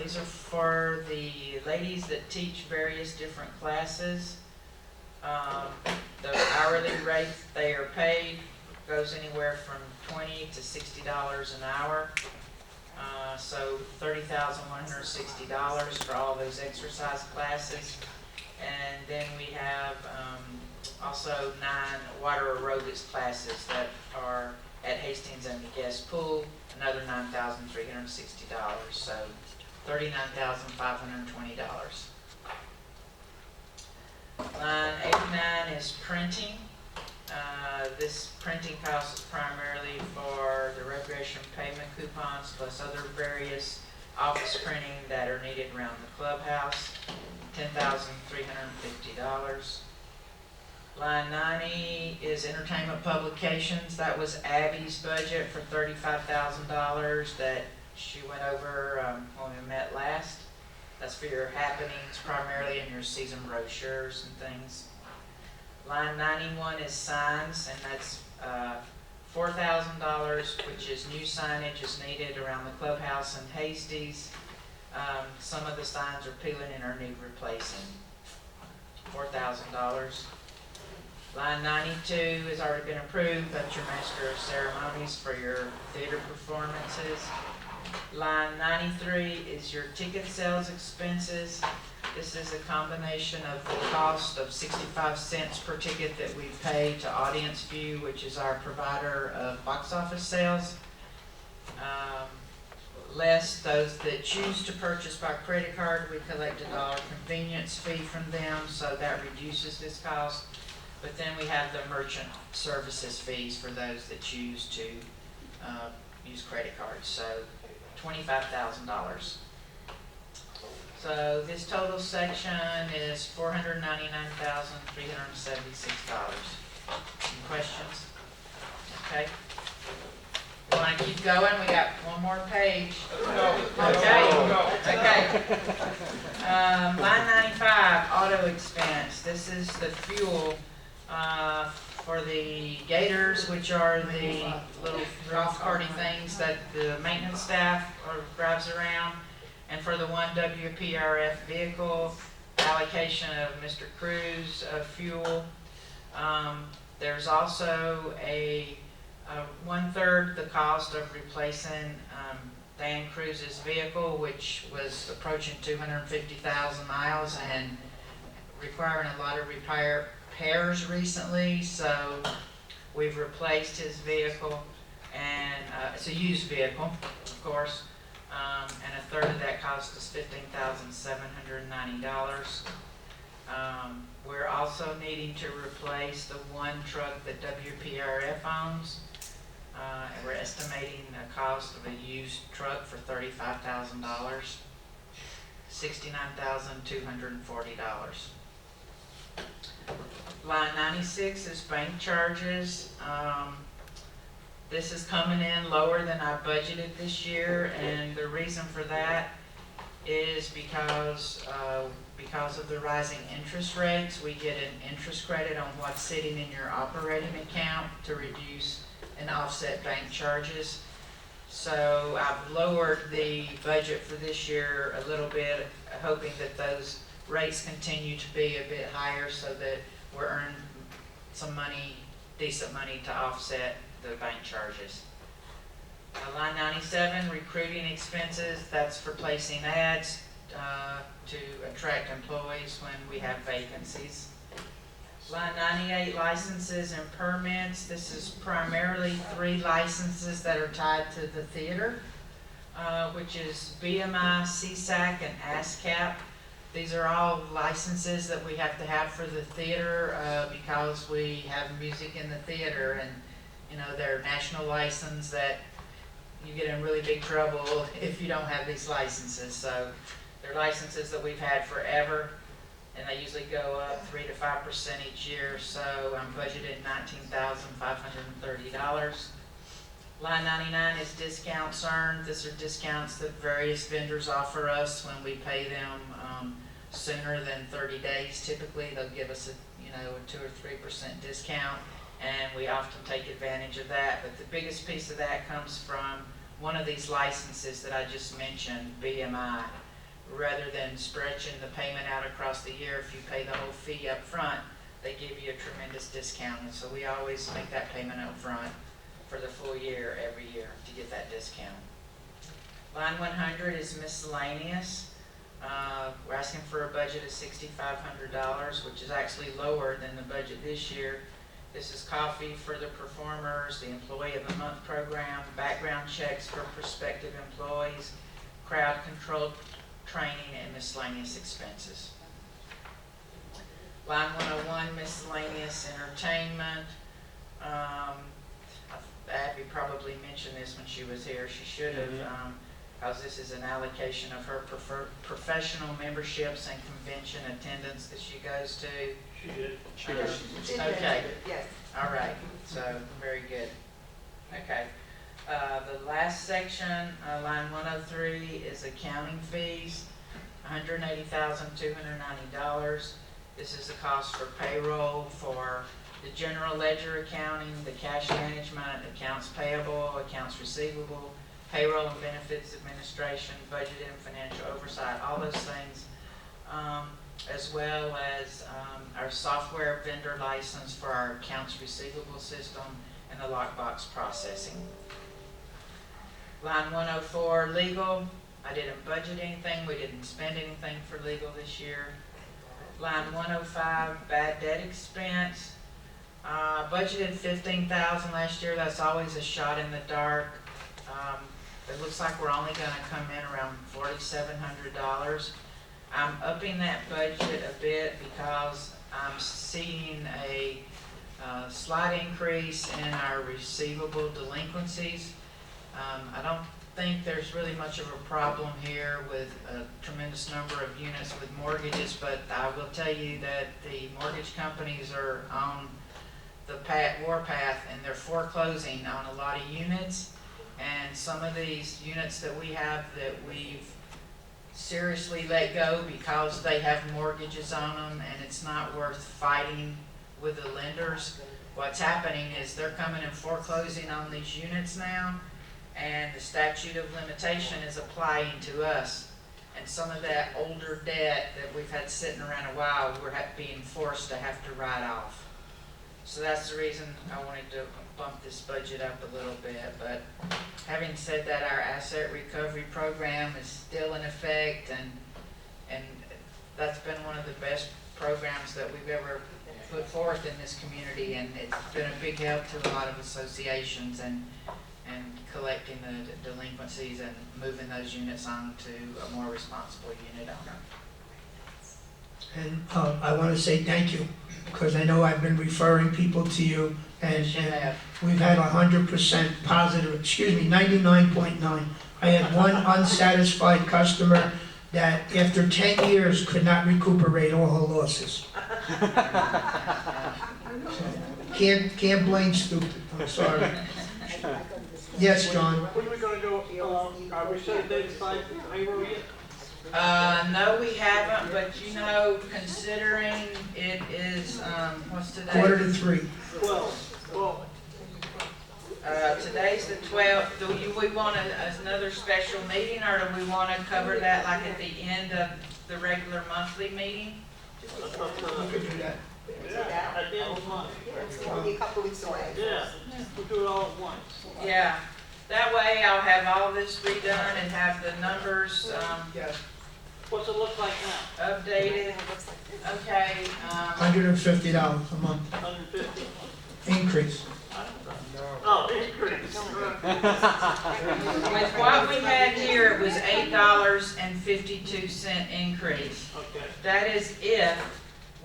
These are for the ladies that teach various different classes. The hourly rate they are paid goes anywhere from $20 to $60 an hour. So $30,160 for all those exercise classes. And then we have also 9 water aerobics classes that are at Hastings and the guest pool, another $9,360, so $39,520. Line 89 is printing. This printing cost is primarily for the recreation payment coupons plus other various office printing that are needed around the clubhouse, $10,350. Line 90 is entertainment publications. That was Abby's budget for $35,000 that she went over when we met last. That's for your happenings primarily in your season brochures and things. Line 91 is signs, and that's $4,000, which is new signage is needed around the clubhouse and Hasties. Some of the signs are peeling and are need replacing. $4,000. Line 92 has already been approved. That's your master of ceremonies for your theater performances. Line 93 is your ticket sales expenses. This is a combination of the cost of 65 cents per ticket that we pay to Audience View, which is our provider of box office sales, less those that choose to purchase by credit card. We collect a $1 convenience fee from them, so that reduces this cost. But then we have the merchant services fees for those that choose to use credit cards, so $25,000. So this total section is $499,376. Any questions? Okay. You want to keep going? We got one more page. Okay. Line 95, auto expense. This is the fuel for the Gators, which are the little golf carty things that the maintenance staff drives around. And for the one WPRF vehicle, allocation of Mr. Cruz fuel. There's also a 1/3 the cost of replacing Dan Cruz's vehicle, which was approaching 250,000 miles and requiring a lot of repairs recently. So we've replaced his vehicle, and it's a used vehicle, of course. And 1/3 of that cost is $15,790. We're also needing to replace the one truck that WPRF owns. And we're estimating the cost of a used truck for $35,000, $69,240. Line 96 is bank charges. This is coming in lower than I budgeted this year, and the reason for that is because of the rising interest rates. We get an interest credit on what's sitting in your operating account to reduce and offset bank charges. So I've lowered the budget for this year a little bit, hoping that those rates continue to be a bit higher so that we're earning some money, decent money to offset the bank charges. Line 97, recruiting expenses. That's for placing ads to attract employees when we have vacancies. Line 98, licenses and permits. This is primarily 3 licenses that are tied to the theater, which is BMI, CSAC, and ASCAP. These are all licenses that we have to have for the theater because we have music in the theater, and you know, they're national license that you get in really big trouble if you don't have these licenses. So they're licenses that we've had forever, and they usually go up 3 to 5% each year. So I'm budgeted $19,530. Line 99 is discounts earned. These are discounts that various vendors offer us when we pay them sooner than 30 days. Typically, they'll give us a 2 or 3% discount, and we often take advantage of that. But the biggest piece of that comes from one of these licenses that I just mentioned, BMI. Rather than stretching the payment out across the year, if you pay the whole fee up front, they give you a tremendous discount. And so we always make that payment up front for the full year every year to get that discount. Line 100 is miscellaneous. We're asking for a budget of $6,500, which is actually lower than the budget this year. This is coffee for the performers, the Employee of the Month program, background checks for prospective employees, crowd control training, and miscellaneous expenses. Line 101, miscellaneous entertainment. Abby probably mentioned this when she was here. She should have. because this is an allocation of her professional memberships and convention attendance that she goes to. She did. She did Okay. mention it, yes. All right, so, very good. Okay. The last section, line 103, is accounting fees, $180,290. This is the cost for payroll, for the general ledger accounting, the cash management, accounts payable, accounts receivable, payroll and benefits administration, budget and financial oversight, all those things, as well as our software vendor license for our accounts receivable system and the lockbox processing. Line 104, legal. I didn't budget anything. We didn't spend anything for legal this year. Line 105, bad debt expense. Budgeted $15,000 last year. That's always a shot in the dark. It looks like we're only going to come in around $4,700. I'm upping that budget a bit because I'm seeing a slight increase in our receivable delinquencies. I don't think there's really much of a problem here with a tremendous number of units with mortgages, but I will tell you that the mortgage companies are on the warpath and they're foreclosing on a lot of units. And some of these units that we have that we've seriously let go because they have mortgages on them and it's not worth fighting with the lenders. What's happening is they're coming and foreclosing on these units now, and the statute of limitation is applying to us. And some of that older debt that we've had sitting around a while, we're being forced to have to write off. So that's the reason I wanted to bump this budget up a little bit. But having said that, our asset recovery program is still in effect, and that's been one of the best programs that we've ever put forth in this community, and it's been a big help to a lot of associations and collecting the delinquencies and moving those units on to a more responsible unit owner. And I want to say thank you, because I know I've been referring people to you, and we've had 100% positive, 99.9. I had one unsatisfied customer that after 10 years could not recuperate all her losses. So, can't blame stupid, I'm sorry. Yes, John? When are we gonna go, are we set a date aside for payroll yet? No, we haven't, but you know, considering it is, what's today? 2:45. 12. Today's the 12th. Do we want another special meeting, or do we want to cover that like at the end of the regular monthly meeting? You could do that. Yeah, at the end of the month. It's only a couple weeks away. Yeah, we'll do it all at once. Yeah. That way I'll have all this redone and have the numbers, Yes. What's it look like now? updated. Okay, $150 a month 150? increase. Oh, increase. with what we had here, it was $8.52 increase. Okay. That is if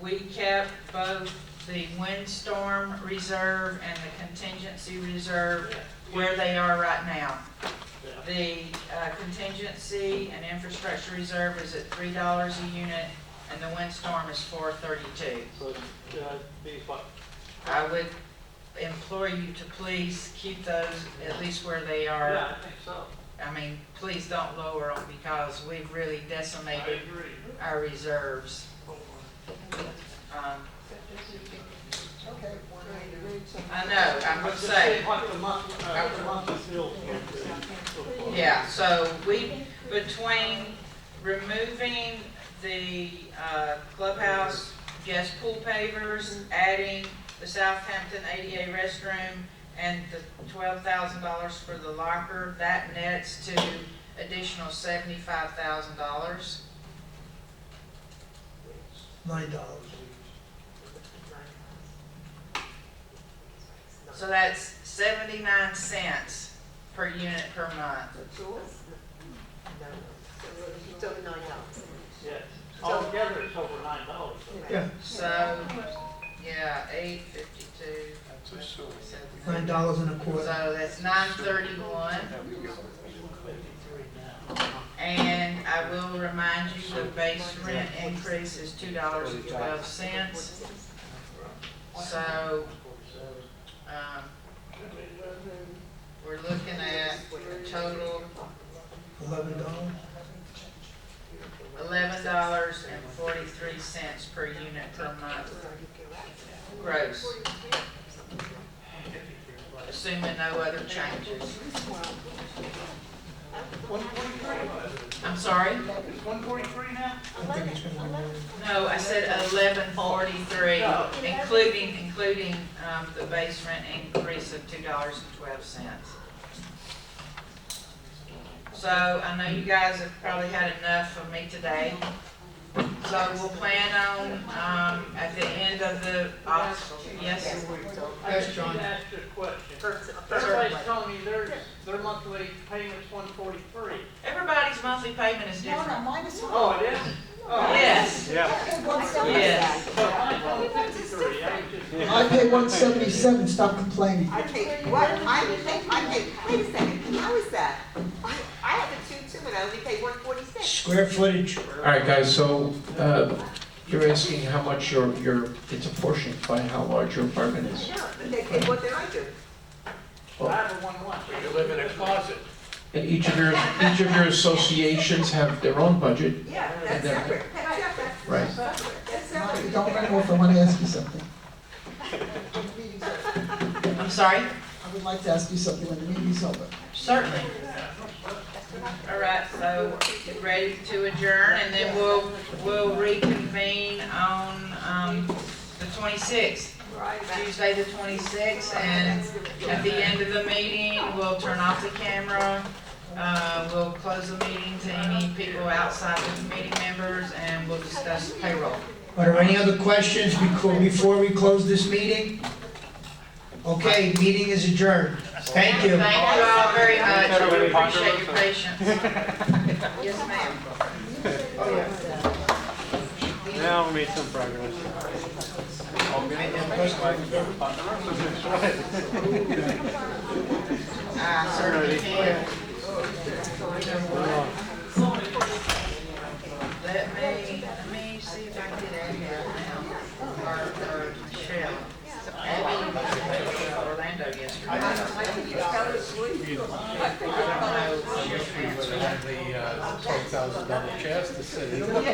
we kept both the windstorm reserve and the contingency reserve where they are right now. The contingency and infrastructure reserve is at $3 a unit, and the windstorm is $4.32. So, be what? I would implore you to please keep those at least where they are. Yeah, I think so. I mean, please don't lower them because we've really I decimated agree. our reserves. I know, I'm gonna say. What the month is still. Yeah, so between removing the clubhouse guest pool pavers, adding the Southampton ADA restroom, and the $12,000 for the locker, that nets to additional $75,000. $9. So that's 79 cents per unit per month. It's over $9. Yes. Altogether, it's over $9. Yeah, So, yeah, 852. $9.25. So that's 931. And I will remind you, the base rent increase is $2.12. So, we're looking at a total $11? $11.43 per unit per month gross. Assuming no other changes. I'm sorry? It's 143 now? I think it's gonna be more. No, I said 11.43, including the base rent increase of $2.12. So I know you guys have probably had enough of me today. So we'll plan on, at the end of the, yes? Yes, John. I asked you a question. Everybody's telling me their monthly payment's 143. Everybody's monthly payment is No, different. no, mine is fine. Oh, it is? Oh. Yes, Yeah. yes. But mine's 153. I was just. I pay 177, stop complaining. I pay, what, wait a second, how is that? I have a 2-2 and I only pay 146. Square footage. All right, guys, so you're asking how much it's apportioned by how large your apartment is. Yeah, and what did I do? I have a 1-1. You live in a closet. And each of your associations have their own budget. Yeah, that's then- separate, that's separate. Right. That's separate. Don't run off, I want to ask you something. I'm sorry? I would like to ask you something when the meeting's over. Certainly. All right, so get ready to adjourn, and then we'll reconvene on the 26th, Tuesday the 26th, and at the end of the meeting, we'll turn off the camera. We'll close the meeting to any people outside the committee members, and we'll discuss payroll. Are there any other questions before we close this meeting? Okay, meeting is adjourned. Thank you. Thank you all very much. We appreciate your patience. Yes, ma'am. Now we made some progress. I certainly can. Let me see if I can get Abby out now, or Michelle. Abby, Orlando yesterday. I The $12,000 chest to sit in. Good luck.